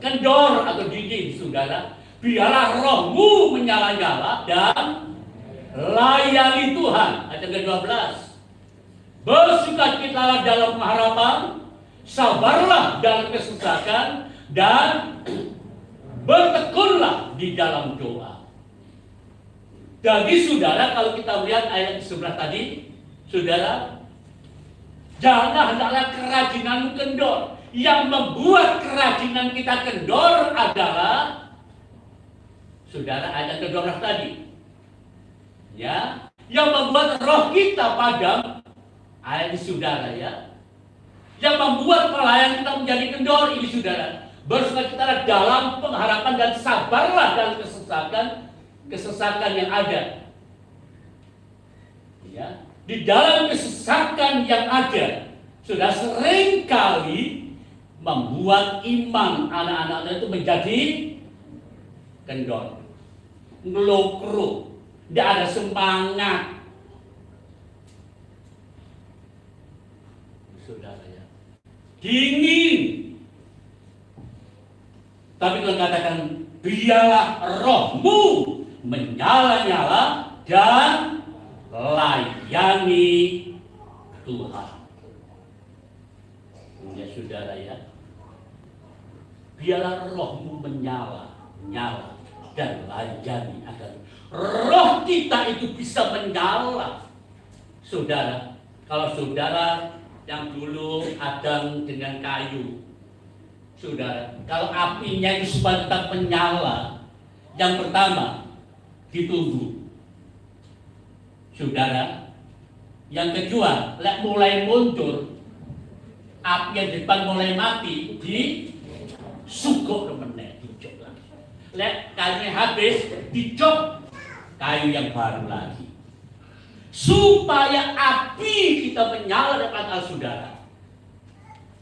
kendor atau dingin, saudara. Biarlah rohmu menyala-nyala dan layani Tuhan. Ayat ke-12. Bersukacitalah dalam pengharapan, sabarlah dalam kesusahan, dan bertekunlah di dalam doa. Jadi saudara, kalau kita melihat ayat sebelah tadi, saudara, jangan hendaklah kerajinanmu kendor. Yang membuat kerajinan kita kendor adalah saudara ayat ke-12 tadi. Ya, yang membuat roh kita padam ayat saudara ya. Yang membuat pelayan kita menjadi kendor ini saudara. Bersukacitalah dalam pengharapan dan sabarlah dalam kesesakan yang ada. Ya, di dalam kesesakan yang ada, sudah sering kali membuat iman anak-anak itu menjadi kendor, ngelokro, tidak ada semangat. Saudara ya, dingin. Tapi Tuhan katakan, biarlah rohmu menyala-nyala dan layani Tuhan. Ya saudara ya. biarlah rohmu menyala, nyala, dan layani agar roh kita itu bisa menyala. Saudara, kalau saudara yang dulu Adam dengan kayu, saudara, kalau apinya itu supaya tetap menyala, yang pertama ditunggu, saudara. Yang kedua, mulai mundur, api yang di depan mulai mati, disuguk meneh, dicok lagi. Kayunya habis, dicok kayu yang baru lagi. Supaya api kita menyala depan saudara.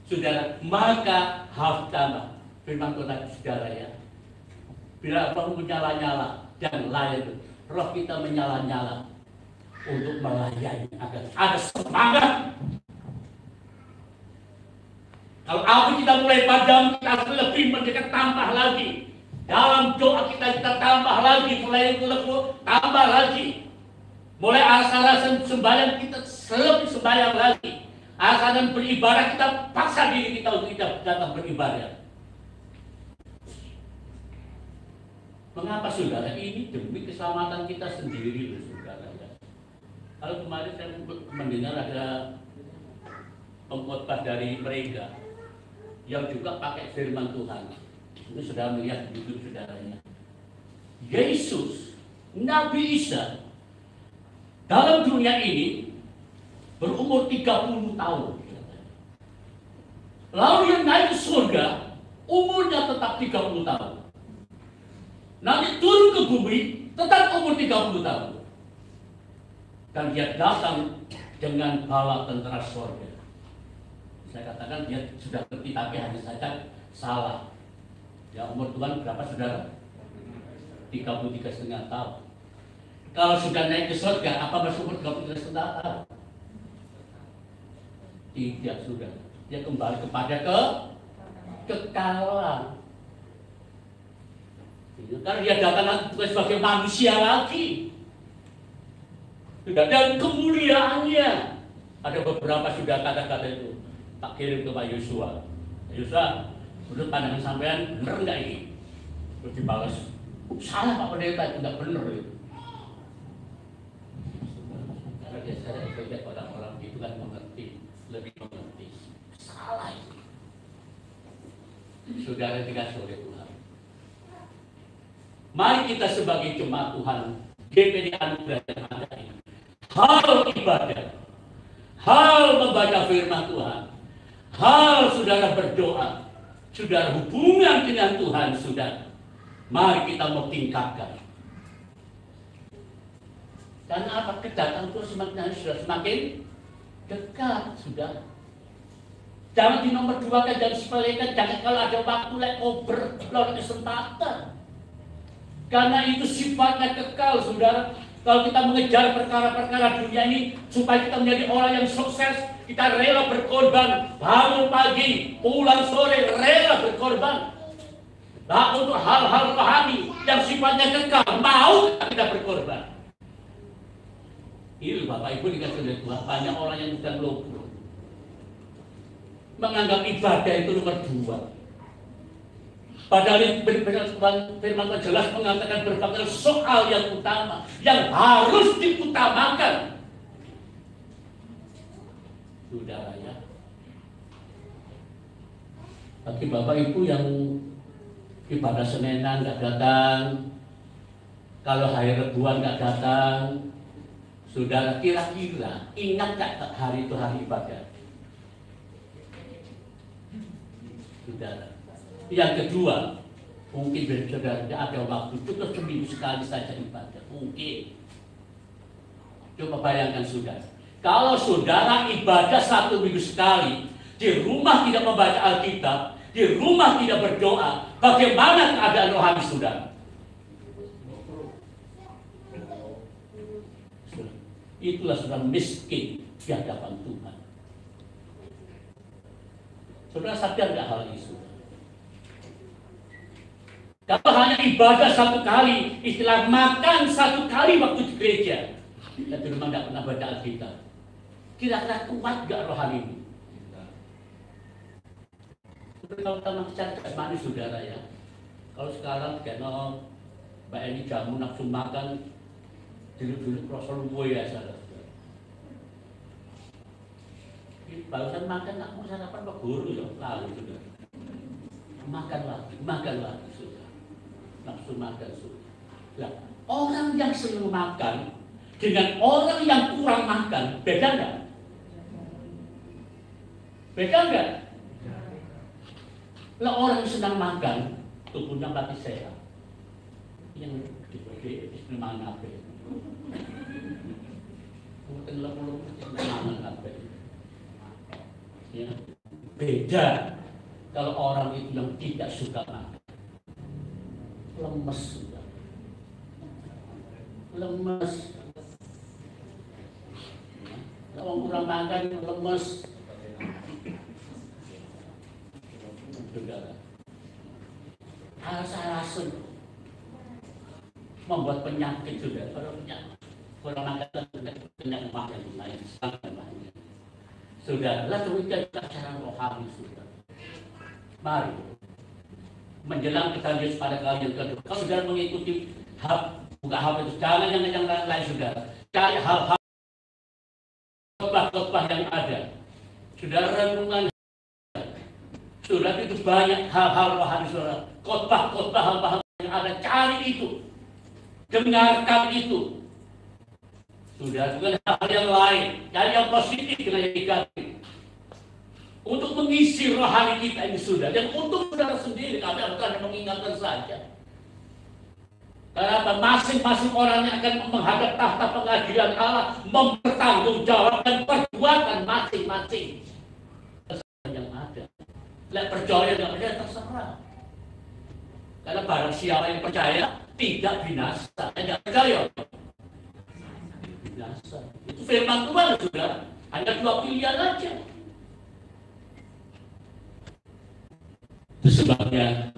Saudara, maka haftama, firman Tuhan saudara ya. Bila roh menyala-nyala dan lain, roh kita menyala-nyala untuk melayani agar ada semangat. Kalau api kita mulai padam, kita harus lebih mendekat, tambah lagi. Dalam doa kita tambah lagi, mulai tambah lagi. Mulai asal-asal sembahyang kita lebih sembahyang lagi. Asal beribadah kita paksa diri kita untuk kita datang beribadah. Mengapa saudara? Ini demi keselamatan kita sendiri, saudara. Kalau kemarin saya mendengar ada pengkhotbah dari mereka yang juga pakai firman Tuhan. Itu sudah melihat YouTube saudaranya. Yesus, Nabi Isa dalam dunia ini berumur 30 tahun. Lalu yang naik ke surga umurnya tetap 30 tahun. Nanti turun ke bumi tetap umur 30 tahun. Dan dia datang dengan bala tentara surga. Saya katakan dia sudah ngerti, tapi hanya saja salah. Ya, umur Tuhan berapa saudara? 33,5 tahun. Kalau sudah naik ke surga, apa masuk umur 33,5 tahun? Tidak, sudah. Dia kembali kepada kekekalan. Karena dia datang bukan sebagai manusia lagi. Dan kemuliaannya. Ada beberapa sudah kata-kata itu tak kirim ke Pak Yosua. Yosua, menurut pandangan sampean benar enggak ini? Terus dibalas, salah Pak Pendeta, itu enggak benar itu. Karena dia sadar setiap orang-orang itu kan mengerti, lebih mengerti. Salah itu. Saudara dikasih oleh Tuhan. Mari kita sebagai jemaat Tuhan, GPD Anugerah yang ada ini, hal ibadah, hal membaca firman Tuhan, hal saudara berdoa, saudara hubungan dengan Tuhan, saudara, mari kita mau tingkatkan. Karena apa? Kedatangan Tuhan semakin dekat, sudah. Jangan di nomor 2 kan, jangan sepelekan, jangan kalau ada waktu berlalu kesempatan. Karena itu sifatnya kekal, saudara. Kalau kita mengejar perkara-perkara dunia ini supaya kita menjadi orang yang sukses, kita rela berkorban, bangun pagi, pulang sore, rela berkorban. Nah, untuk hal-hal rohani yang sifatnya kekal, mau kita berkorban. Ini Bapak Ibu dikasih oleh Tuhan, banyak orang yang sedang lobo, menganggap ibadah itu nomor 2. Padahal firman Tuhan jelas mengatakan berbagai soal yang utama, yang harus diutamakan. Saudara ya, bagi Bapak Ibu yang ibadah Senenan nggak datang, kalau hari Rebuan nggak datang, saudara kira-kira ingat nggak hari itu hari ibadah? Saudara. Yang kedua, mungkin saudara ada waktu cukup seminggu sekali saja ibadah, mungkin. Coba bayangkan saudara, kalau saudara ibadah 1 minggu sekali, di rumah tidak membaca Alkitab, di rumah tidak berdoa, bagaimana keadaan rohani saudara? Itulah saudara miskin di hadapan Tuhan. Saudara sadar nggak hal itu? Kalau hanya ibadah 1 kali, istilah makan 1 kali waktu di gereja, dan di rumah nggak pernah baca Alkitab, kira-kira kuat nggak rohani ini? Tapi kalau kita secara jasmani saudara ya, kalau sekarang karena Mbak Eni jamu nafsu makan, dulu-dulu rasa lumpuh ya saudara. Barusan makan, aku sarapan Pak Guru ya, lalu sudah. Makan lagi sudah. Nafsu makan sudah. Nah, orang yang sering makan dengan orang yang kurang makan, beda nggak? Beda nggak? Lah orang yang senang makan, tubuhnya pasti sehat. Yang diberi mana apa? Mungkin belum mana apa? Ya. Beda kalau orang itu yang tidak suka makan, lemes sudah, lemes. Kalau kurang makan lemes, saudara. Rasa-rasa membuat penyakit juga. Kalau penyakit kurang makan penyakit makan lain, sangat banyak. Sudah, lalu kita cara rohani sudah. Mari menjelang kita lihat pada kali yang kedua. Kalau sudah mengikuti buka HP itu, jangan yang lain sudah. Cari hal-hal khotbah-khotbah yang ada. Sudah renungan. Sudah itu banyak hal-hal rohani saudara. Khotbah-khotbah hal-hal yang ada. Cari itu, dengarkan itu. Sudah, bukan hal yang lain. Cari yang positif dengan yang negatif. Untuk mengisi rohani kita ini sudah. Dan untuk saudara sendiri, kami akan mengingatkan saja. Karena masing-masing orang yang akan menghadap tahta pengadilan Allah mempertanggungjawabkan perbuatan masing-masing yang ada. Lihat percaya tidak percaya terserah. Karena barang siapa yang percaya tidak binasa. Tidak percaya binasa. Itu firman Tuhan sudah. Hanya dua pilihan aja. Itu sebabnya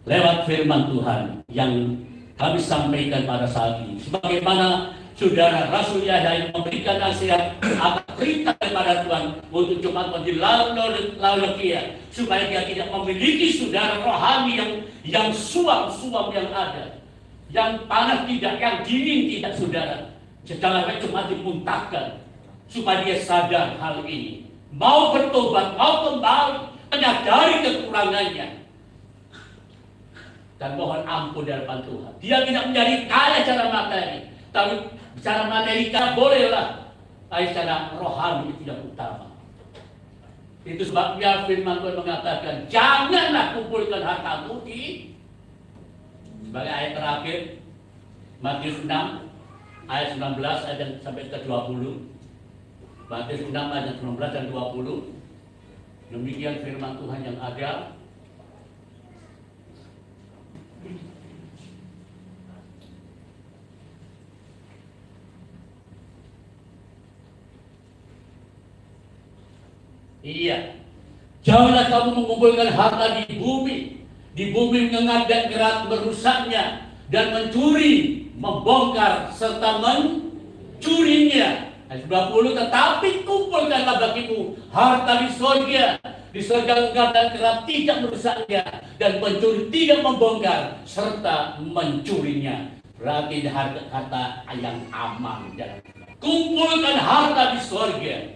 lewat firman Tuhan yang kami sampaikan pada saat ini, sebagaimana saudara Rasul Yahya yang memberikan nasihat akan perintah kepada Tuhan untuk jemaat di Laodikia, supaya dia tidak memiliki saudara rohani yang suam-suam yang ada, yang panas tidak, yang dingin tidak saudara. Secara cuma dimuntahkan supaya dia sadar hal ini, mau bertobat, mau kembali, menyadari kekurangannya dan mohon ampun dari hadapan Tuhan. Dia tidak menjadi kaya secara materi, tapi secara materi bolehlah, tapi secara rohani itu yang utama. Itu sebabnya firman Tuhan mengatakan, janganlah kumpulkan hartamu di, sebagai ayat terakhir Matius 6 ayat 19 ayat sampai ke 20. Matius 6 ayat 19 dan 20. Demikian firman Tuhan yang ada. Iya, janganlah kamu mengumpulkan harta di bumi mengengat dan kerat merusaknya dan mencuri, membongkar serta mencurinya. Ayat 20, tetapi kumpulkanlah bagimu harta di sorga enggak dan kerat tidak merusaknya dan pencuri tidak membongkar serta mencurinya. Berarti harta yang aman. Kumpulkan harta di sorga.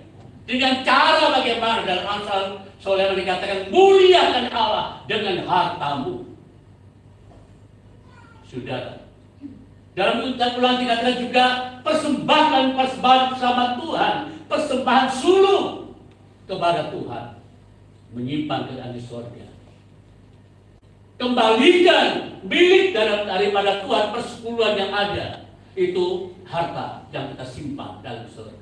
Dengan cara bagaimana dalam Amsal Soleh dikatakan muliakan Allah dengan hartamu. Saudara, dalam Kitab Ulangan dikatakan juga persembahan bersama Tuhan, persembahan sulung kepada Tuhan, menyimpan ke di surga. Kembalikan milik daripada Tuhan persepuluhan yang ada, itu harta yang kita simpan dalam surga.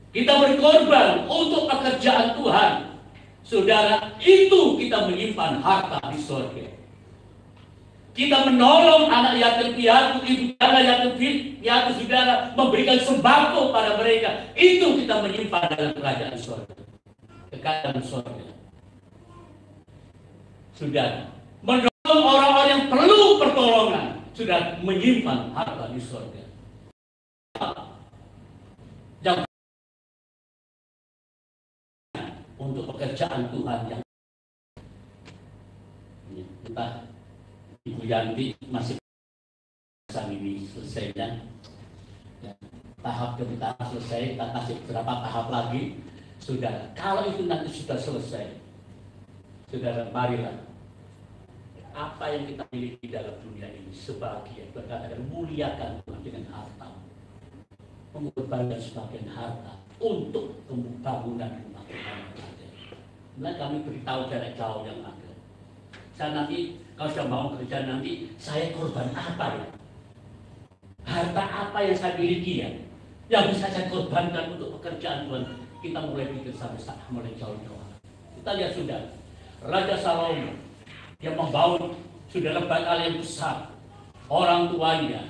Kita berkorban untuk pekerjaan Tuhan. Saudara, itu kita menyimpan harta di surga. Kita menolong anak yatim piatu, ibu anak yatim piatu, saudara, memberikan sembako pada mereka. Itu kita menyimpan dalam kerajaan surga. Kekayaan surga. Saudara, menolong orang-orang yang perlu pertolongan, sudah menyimpan harta di surga. Yang untuk pekerjaan Tuhan yang entah Ibu Yanti masih ini selesainya. Ya, tahap kedua selesai, kita kasih berapa tahap lagi. Saudara, kalau itu nanti sudah selesai, saudara, marilah apa yang kita miliki dalam dunia ini sebagian berkatakan muliakan Tuhan dengan harta, mengorbankan sebagian harta untuk pembangunan rumah Tuhan yang ada. Nah, kami beritahu jarak jauh yang ada. Saya nanti kalau sudah mau kerja nanti saya korban apa ya? Harta apa yang saya miliki ya? Yang bisa saya korbankan untuk pekerjaan Tuhan. Kita mulai pikir sampai mulai jauh-jauh. Kita lihat sudah Raja Salomo yang membangun sudah lembaga yang besar, orang tuanya,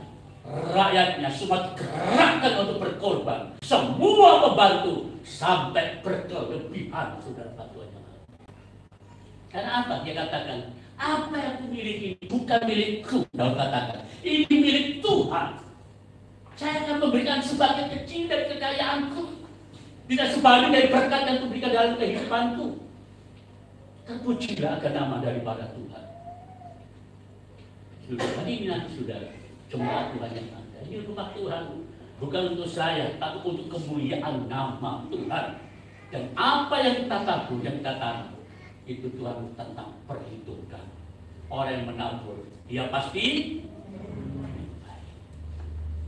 rakyatnya semua gerakkan untuk berkorban, semua membantu sampai berkelebihan, saudara Tuhan. Karena apa? Dia katakan, apa yang aku miliki bukan milikku. Dia katakan, ini milik Tuhan. Saya akan memberikan sebagian kecil dari kekayaanku, tidak sebagian dari berkat yang kuberikan dalam kehidupanku. Terpujilah akan nama daripada Tuhan. Hari ini nanti saudara, jemaat Tuhan yang ada. Ini rumah Tuhan, bukan untuk saya, tapi untuk kemuliaan nama Tuhan. Dan apa yang kita tabur, yang kita tanam, itu Tuhan tentang perhitungkan. Orang yang menabur, dia pasti baik.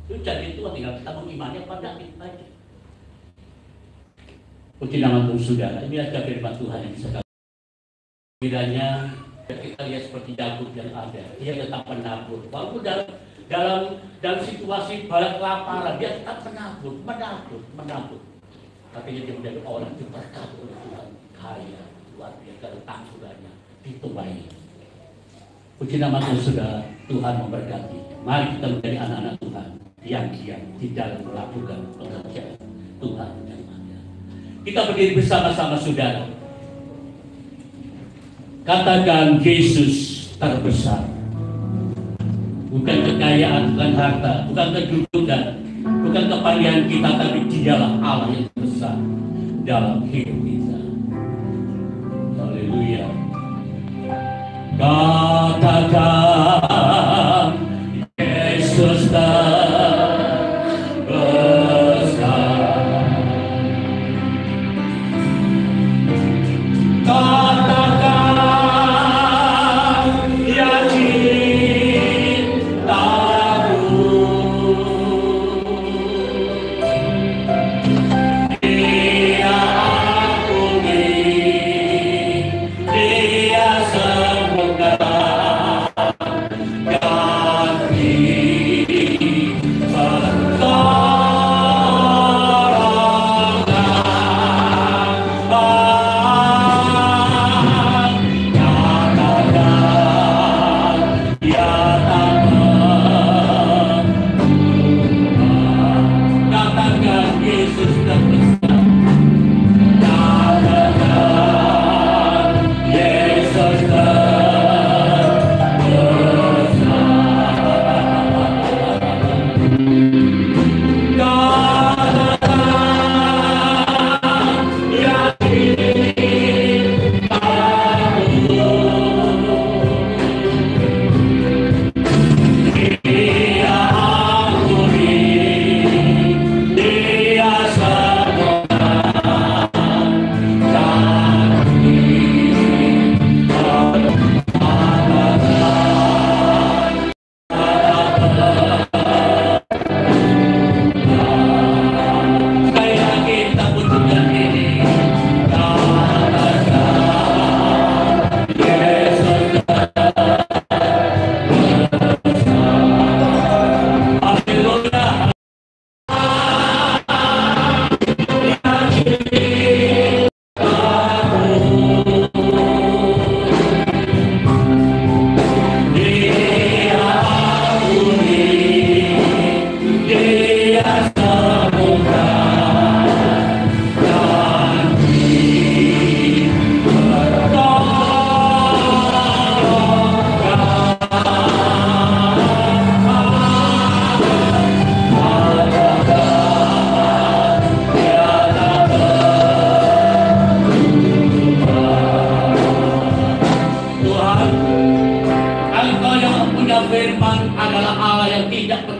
Itu jadi Tuhan, tinggal kita mengimani pada kita baik. Puji nama Tuhan saudara, ini adalah firman Tuhan yang bisa kiranya kita lihat seperti Yakub yang ada, dia tetap menabur. Walaupun dalam situasi banyak kelaparan, dia tetap menabur. Akhirnya dia menjadi orang diberkati oleh Tuhan, kaya, luar biasa, tanggulannya ditumpai. Puji nama Tuhan saudara, Tuhan memberkati. Mari kita menjadi anak-anak Tuhan yang giat di dalam melakukan pekerjaan Tuhan yang ada. Kita berdiri bersama-sama saudara. Katakan Yesus terbesar. Bukan kekayaan, bukan harta, bukan kedudukan, bukan kepandaian kita, tapi dialah Allah yang besar dalam hidup kita. Haleluya. Katakan Yesus terbesar.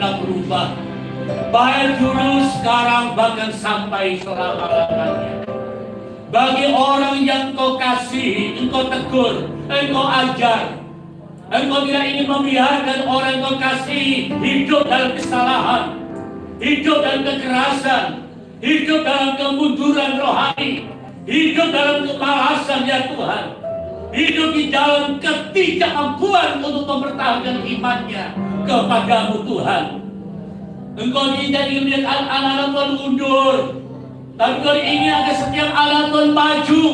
pernah berubah. Baik dulu, sekarang, bahkan sampai selama-lamanya. Bagi orang yang Engkau kasihi, Engkau tegur, Engkau ajar. Engkau tidak ingin membiarkan orang yang Engkau kasihi hidup dalam kesalahan, hidup dalam kekerasan, hidup dalam kemunduran rohani, hidup dalam kemalasan ya Tuhan, hidup di dalam ketidakmampuan untuk mempertahankan imannya kepadamu Tuhan. Engkau tidak ingin melihat anak-anak Tuhan mundur, tapi Engkau ingin agar setiap anak Tuhan maju,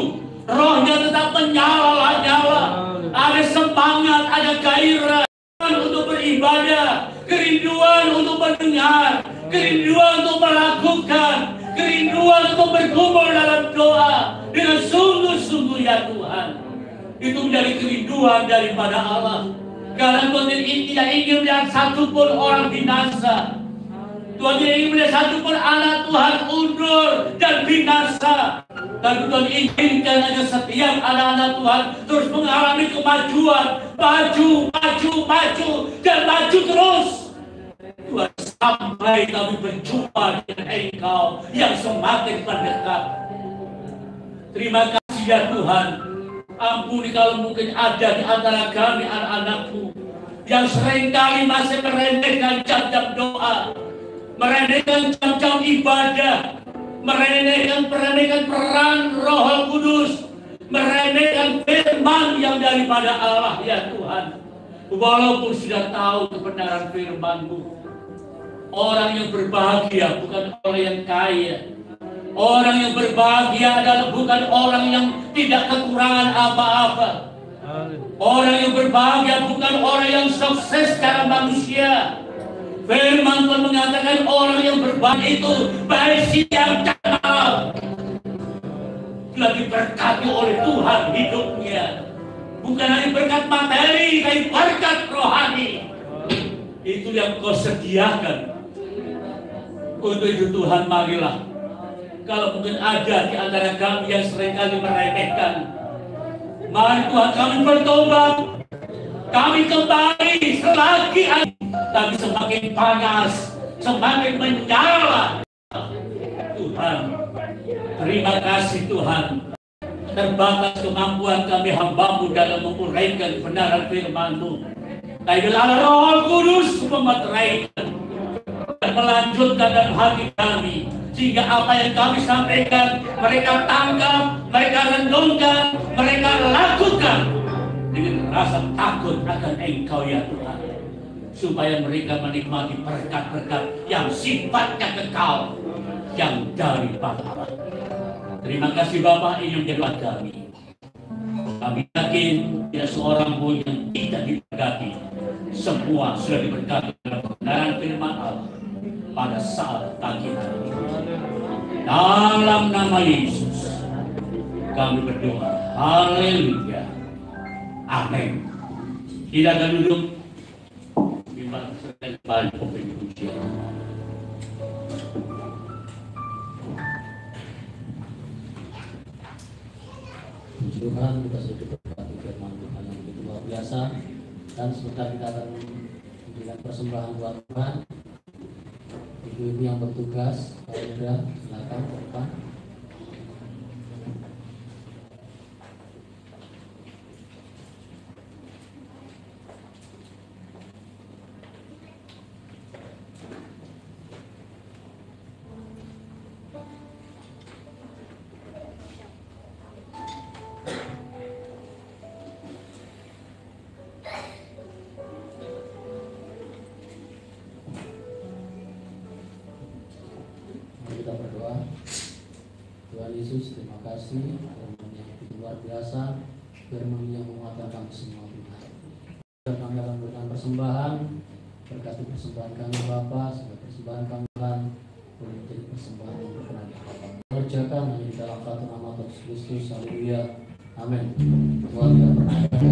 rohnya tetap menyala-nyala, ada semangat, ada gairah untuk beribadah, kerinduan untuk mendengar, kerinduan untuk melakukan, kerinduan untuk bergumul dalam doa dengan sungguh-sungguh ya Tuhan. Itu menjadi kerinduan daripada Allah. Karena Tuhan tidak ingin melihat satupun orang binasa. Tuhan tidak ingin melihat satupun anak Tuhan undur dan binasa. Dan Tuhan inginkan aja setiap anak-anak Tuhan terus mengalami kemajuan, maju, dan maju terus. Tuhan, sampai kami berjumpa dengan Engkau yang semakin mendekat. Terima kasih ya Tuhan. Ampuni kalau mungkin ada di antara kami anak-anakmu yang seringkali masih meremehkan jam-jam doa, meremehkan jam-jam ibadah, meremehkan peran Roh Kudus, meremehkan firman yang daripada Allah ya Tuhan. Walaupun sudah tahu kebenaran firman-Mu, orang yang berbahagia bukan orang yang kaya. Orang yang berbahagia adalah bukan orang yang tidak kekurangan apa-apa. Orang yang berbahagia bukan orang yang sukses secara manusia. Firman Tuhan mengatakan orang yang berbahagia itu baik siang dan malam telah diberkati oleh Tuhan hidupnya. Bukan hanya berkat materi, tapi berkat rohani. Itu yang Kau sediakan. Untuk itu Tuhan, marilah. Kalau mungkin ada di antara kami yang seringkali meremehkan, mari Tuhan kami bertobat. Kami kembali selagi ada, tapi semakin panas, semakin menyala. Tuhan, terima kasih Tuhan. Terbatas kemampuan kami hamba-Mu dalam menguraikan kebenaran firman-Mu. Tapi bila Roh Kudus memeteraikan dan melanjutkan dalam hati kami, sehingga apa yang kami sampaikan mereka tangkap, mereka renungkan, mereka lakukan dengan rasa takut akan Engkau ya Tuhan, supaya mereka menikmati berkat-berkat yang sifatnya kekal yang daripada Allah. Terima kasih Bapak, ini menjadi doa kami. Kami yakin tidak seorang pun yang tidak diberkati. Semua sudah diberkati dalam kebenaran firman Allah pada saat pagi hari ini. Dalam nama Yesus kami berdoa. Haleluya. Amin. Tidak ada duduk. Bimbang serta kembali memberi pujian. Puji Tuhan, kita sudah diberkati firman Tuhan yang begitu luar biasa. Dan sebentar kita akan memberikan persembahan buat Tuhan. Ibu-ibu yang bertugas, kalau sudah silakan ke depan. Kita berdoa. Tuhan Yesus, terima kasih firman yang begitu luar biasa, firman yang menguatkan kami semua Tuhan. Dan kami akan memberikan persembahan, berkati persembahan kami Bapa, sebagai persembahan kami Tuhan, boleh menjadi persembahan yang berkenan di hadapan. Kerjakan hanya di dalam satu nama Tuhan Kristus. Haleluya. Amin. Tuhan yang berkata.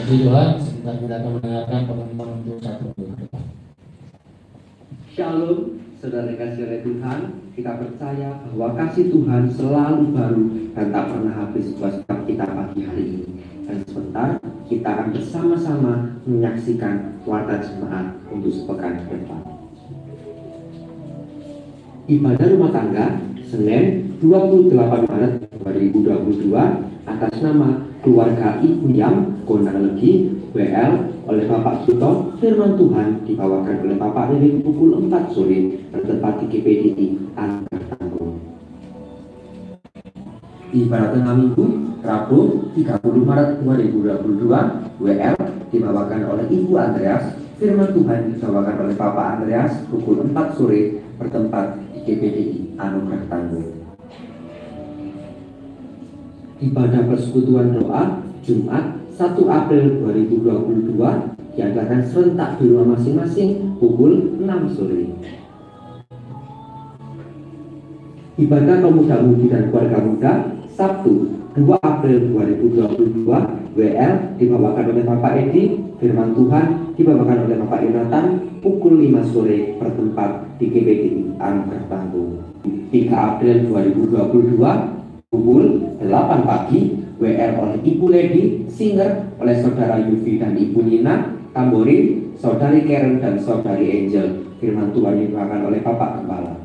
Puji Tuhan, sebentar kita akan mendengarkan pengumuman untuk satu minggu depan. Shalom, saudara kasih oleh Tuhan. Kita percaya bahwa kasih Tuhan selalu baru dan tak pernah habis buat setiap kita pagi hari ini. Dan sebentar kita akan bersama-sama menyaksikan warta jemaat untuk sepekan ke depan. Ibadah rumah tangga Senin 28 Maret 2022 atas nama keluarga Ibu Yam Gondang-Legi WL oleh Bapak Suto Firman Tuhan dibawakan oleh Bapak Riri pukul 4 sore bertempat di GPDI Anugerah Tanggung. Ibadah tengah minggu Rabu 30 Maret 2022 WL dibawakan oleh Ibu Andreas. Firman Tuhan dibawakan oleh Bapak Andreas pukul 4 sore bertempat di GPDI Anugerah Tanggung. Ibadah persekutuan doa Jumat 1 April 2022 diadakan serentak di rumah masing-masing pukul 6 sore. Ibadah pemuda mudi dan keluarga muda Sabtu 2 April 2022 WL dibawakan oleh Bapak Edi. Firman Tuhan dibawakan oleh Bapak Yonatan pukul 5 sore bertempat di GPDI Anugerah Tanggung. 3 April 2022 pukul 8 pagi WL oleh Ibu Lady, singer oleh Saudara Yufi dan Ibu Nina, tambori Saudari Karen dan Saudari Angel. Firman Tuhan dibawakan oleh Bapak Gembala.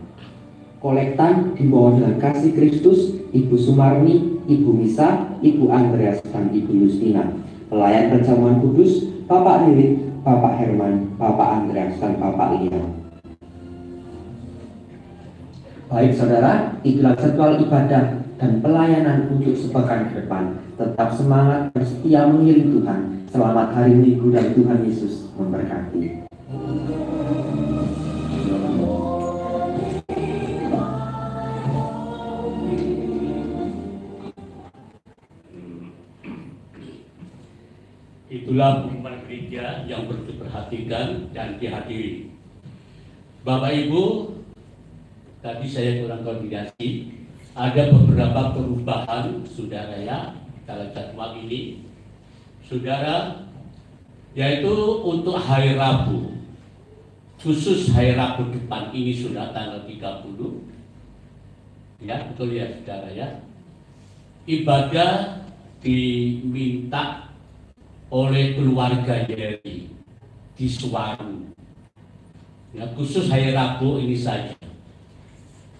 Kolektan dibawa dengan kasih Kristus Ibu Sumarni, Ibu Misa, Ibu Andreas dan Ibu Justina. Pelayan perjamuan kudus Bapak Lilit, Bapak Herman, Bapak Andreas dan Bapak Lian. Baik saudara, itulah jadwal ibadah dan pelayanan untuk sepekan ke depan. Tetap semangat dan setia mengiring Tuhan. Selamat hari Minggu dan Tuhan Yesus memberkati. Itulah pengumuman gereja yang perlu diperhatikan dan dihadiri. Bapak Ibu, tadi saya kurang koordinasi. Ada beberapa perubahan, saudara ya, dalam jadwal ini, saudara, yaitu untuk hari Rabu, khusus hari Rabu depan ini sudah tanggal 30, ya betul ya saudara ya. Ibadah diminta oleh keluarga Yeri di Suwaru, ya khusus hari Rabu ini saja.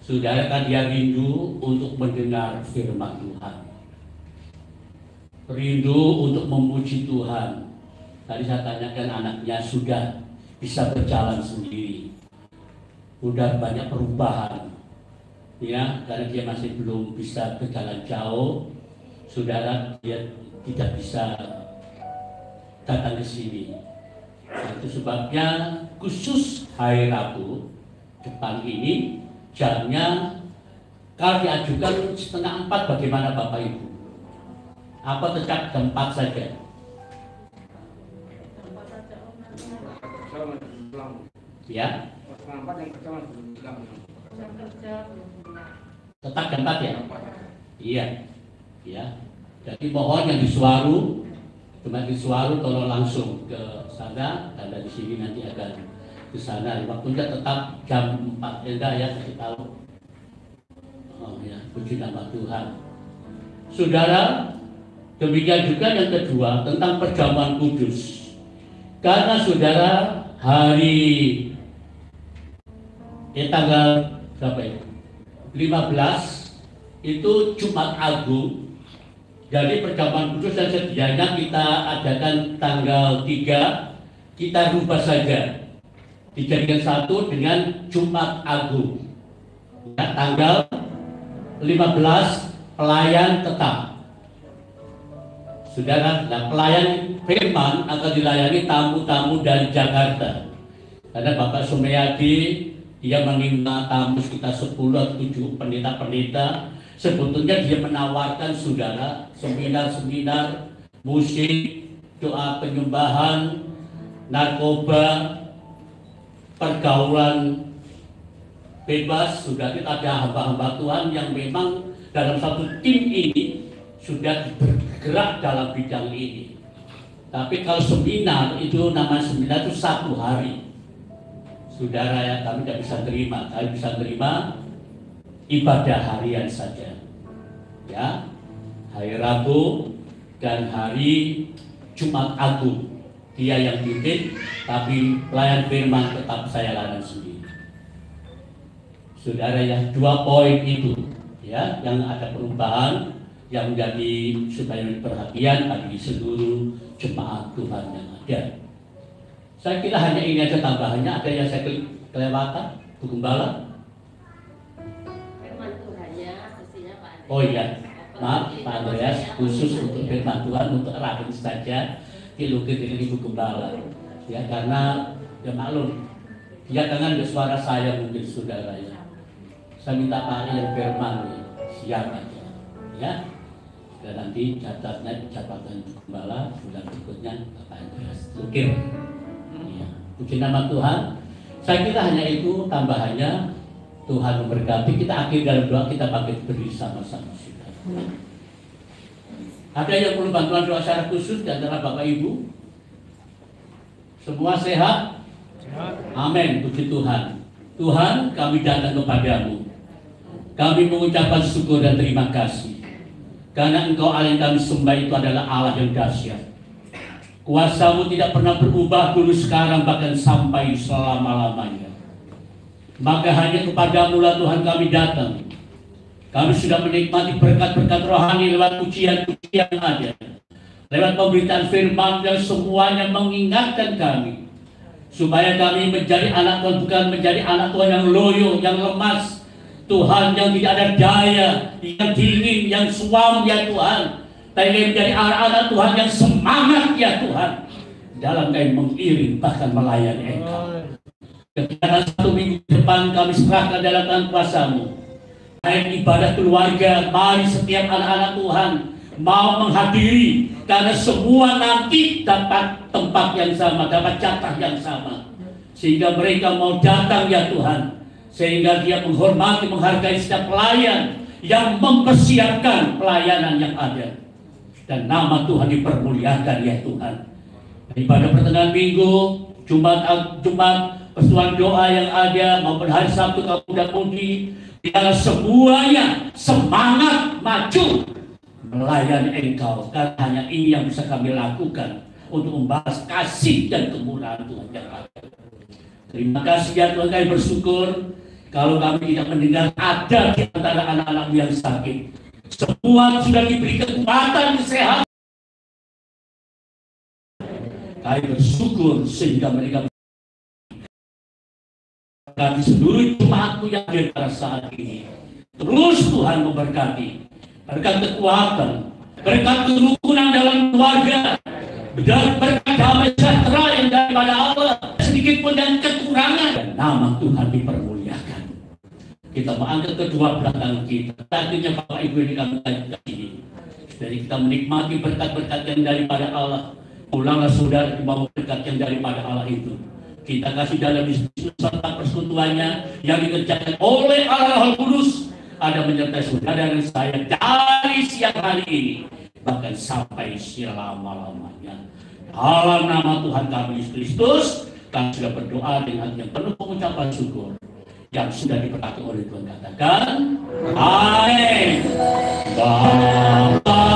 Saudara kan dia rindu untuk mendengar firman Tuhan, rindu untuk memuji Tuhan. Tadi saya tanyakan anaknya sudah bisa berjalan sendiri, udah banyak perubahan, ya karena dia masih belum bisa berjalan jauh. Saudara dia tidak bisa datang ke sini. Itu sebabnya khusus hari Rabu depan ini jamnya kalau diajukan 3:30 bagaimana Bapak Ibu? Apa tetap jam 4 saja? Ya? Tetap jam 4 ya? Iya. Ya. Jadi mohon yang di Suwaru, cuma di Suwaru tolong langsung ke sana dan dari sini nanti akan ke sana. Waktunya tetap jam 4 enggak ya, kasih tahu. Oh ya, puji nama Tuhan. Saudara, demikian juga yang kedua tentang perjamuan kudus. Karena saudara hari tanggal berapa ya? 15 itu Jumat Agung. Jadi perjamuan kudus yang sedianya kita adakan tanggal 3, kita rubah saja. Dijadikan satu dengan Jumat Agung. Ya, tanggal 15 pelayan tetap. Saudara, nah pelayan firman akan dilayani tamu-tamu dari Jakarta. Karena Bapak Sumeyadi dia menerima tamu sekitar 10 atau 7 pendeta-pendeta. Sebetulnya dia menawarkan saudara seminar-seminar, musik, doa penyembahan, narkoba, pergaulan bebas. Sudah kita ada hamba-hamba Tuhan yang memang dalam satu tim ini sudah bergerak dalam bidang ini. Tapi kalau seminar itu, nama seminar itu 1 hari. Saudara ya, kami tidak bisa terima. Kami bisa terima ibadah harian saja. Ya, hari Rabu dan hari Jumat Agung. Dia yang pimpin, tapi pelayan firman tetap saya lakukan sendiri. Saudara ya, 2 poin itu ya yang ada perubahan yang menjadi supaya perhatian bagi seluruh jemaat Tuhan yang ada. Saya kira hanya ini aja tambahannya. Ada yang saya kelewatan, Bu Gembala? Firman Tuhannya mestinya Pak Andreas. Oh iya, maaf Pak Andreas, khusus untuk firman Tuhan untuk Raden saja dilukir dengan Ibu Gembala. Ya karena ya maklum, dia dengan suara saya mungkin saudara ya. Saya minta Pak yang firman ya, siap aja. Ya. Dan nanti jabatan Ibu Gembala bulan berikutnya Bapak Andreas lukir. Ya. Puji nama Tuhan. Saya kira hanya itu tambahannya. Tuhan memberkati. Kita akhir dalam doa, kita bangkit berdiri sama-sama. Ada yang perlu bantuan doa secara khusus di antara Bapak Ibu? Semua sehat? Amin. Puji Tuhan. Tuhan, kami datang kepadamu. Kami mengucapkan syukur dan terima kasih karena Engkau Allah yang kami sembah itu adalah Allah yang dahsyat. Kuasa-Mu tidak pernah berubah dulu, sekarang, bahkan sampai selama-lamanya. Maka hanya kepadamu lah Tuhan kami datang. Kami sudah menikmati berkat-berkat rohani lewat pujian-pujian yang ada, lewat pemberitaan firman yang semuanya mengingatkan kami supaya kami menjadi anak Tuhan, bukan menjadi anak Tuhan yang loyo, yang lemas, Tuhan yang tidak ada daya, yang dingin, yang suam ya Tuhan. Tapi menjadi anak-anak Tuhan yang semangat ya Tuhan dalam kami mengiring bahkan melayani Engkau. Ketika 1 minggu depan kami serahkan dalam tangan kuasa-Mu. Baik ibadah keluarga, mari setiap anak-anak Tuhan mau menghadiri, karena semua nanti dapat tempat yang sama, dapat jatah yang sama, sehingga mereka mau datang ya Tuhan, sehingga dia menghormati, menghargai setiap pelayan yang mempersiapkan pelayanan yang ada, dan nama Tuhan dipermuliakan ya Tuhan. Ibadah pertengahan minggu, Jumat, pertemuan doa yang ada maupun hari Sabtu muda-mudi, biarlah semuanya semangat maju melayani Engkau, karena hanya ini yang bisa kami lakukan untuk membalas kasih dan kemurahan Tuhan yang ada. Terima kasih ya Tuhan, kami bersyukur kalau kami tidak mendengar ada di antara anak-anak yang sakit. Semua sudah diberi kekuatan, kesehatan. Kami bersyukur sehingga mereka berkati seluruh jemaatmu yang ada pada saat ini. Terus Tuhan memberkati, berkat kekuatan, berkat kerukunan dalam keluarga, berkat damai sejahtera yang daripada Allah, sedikit pun dan kekurangan, dan nama Tuhan dipermuliakan. Kita mengangkat kedua belah tangan kita. Tadinya Bapak Ibu ini kami kaji ini. Jadi kita menikmati berkat-berkat yang daripada Allah. Ulanglah saudara mau berkat yang daripada Allah itu. Kita kasih dalam diskusi serta persekutuannya yang dikerjakan oleh Allah Roh Kudus, ada menyertai saudara dan saya dari siang hari ini bahkan sampai selama-lamanya. Dalam nama Tuhan kami Yesus Kristus, kami sudah berdoa dengan yang penuh pengucapan syukur yang sudah diberkati oleh Tuhan. Katakan amin. Bapa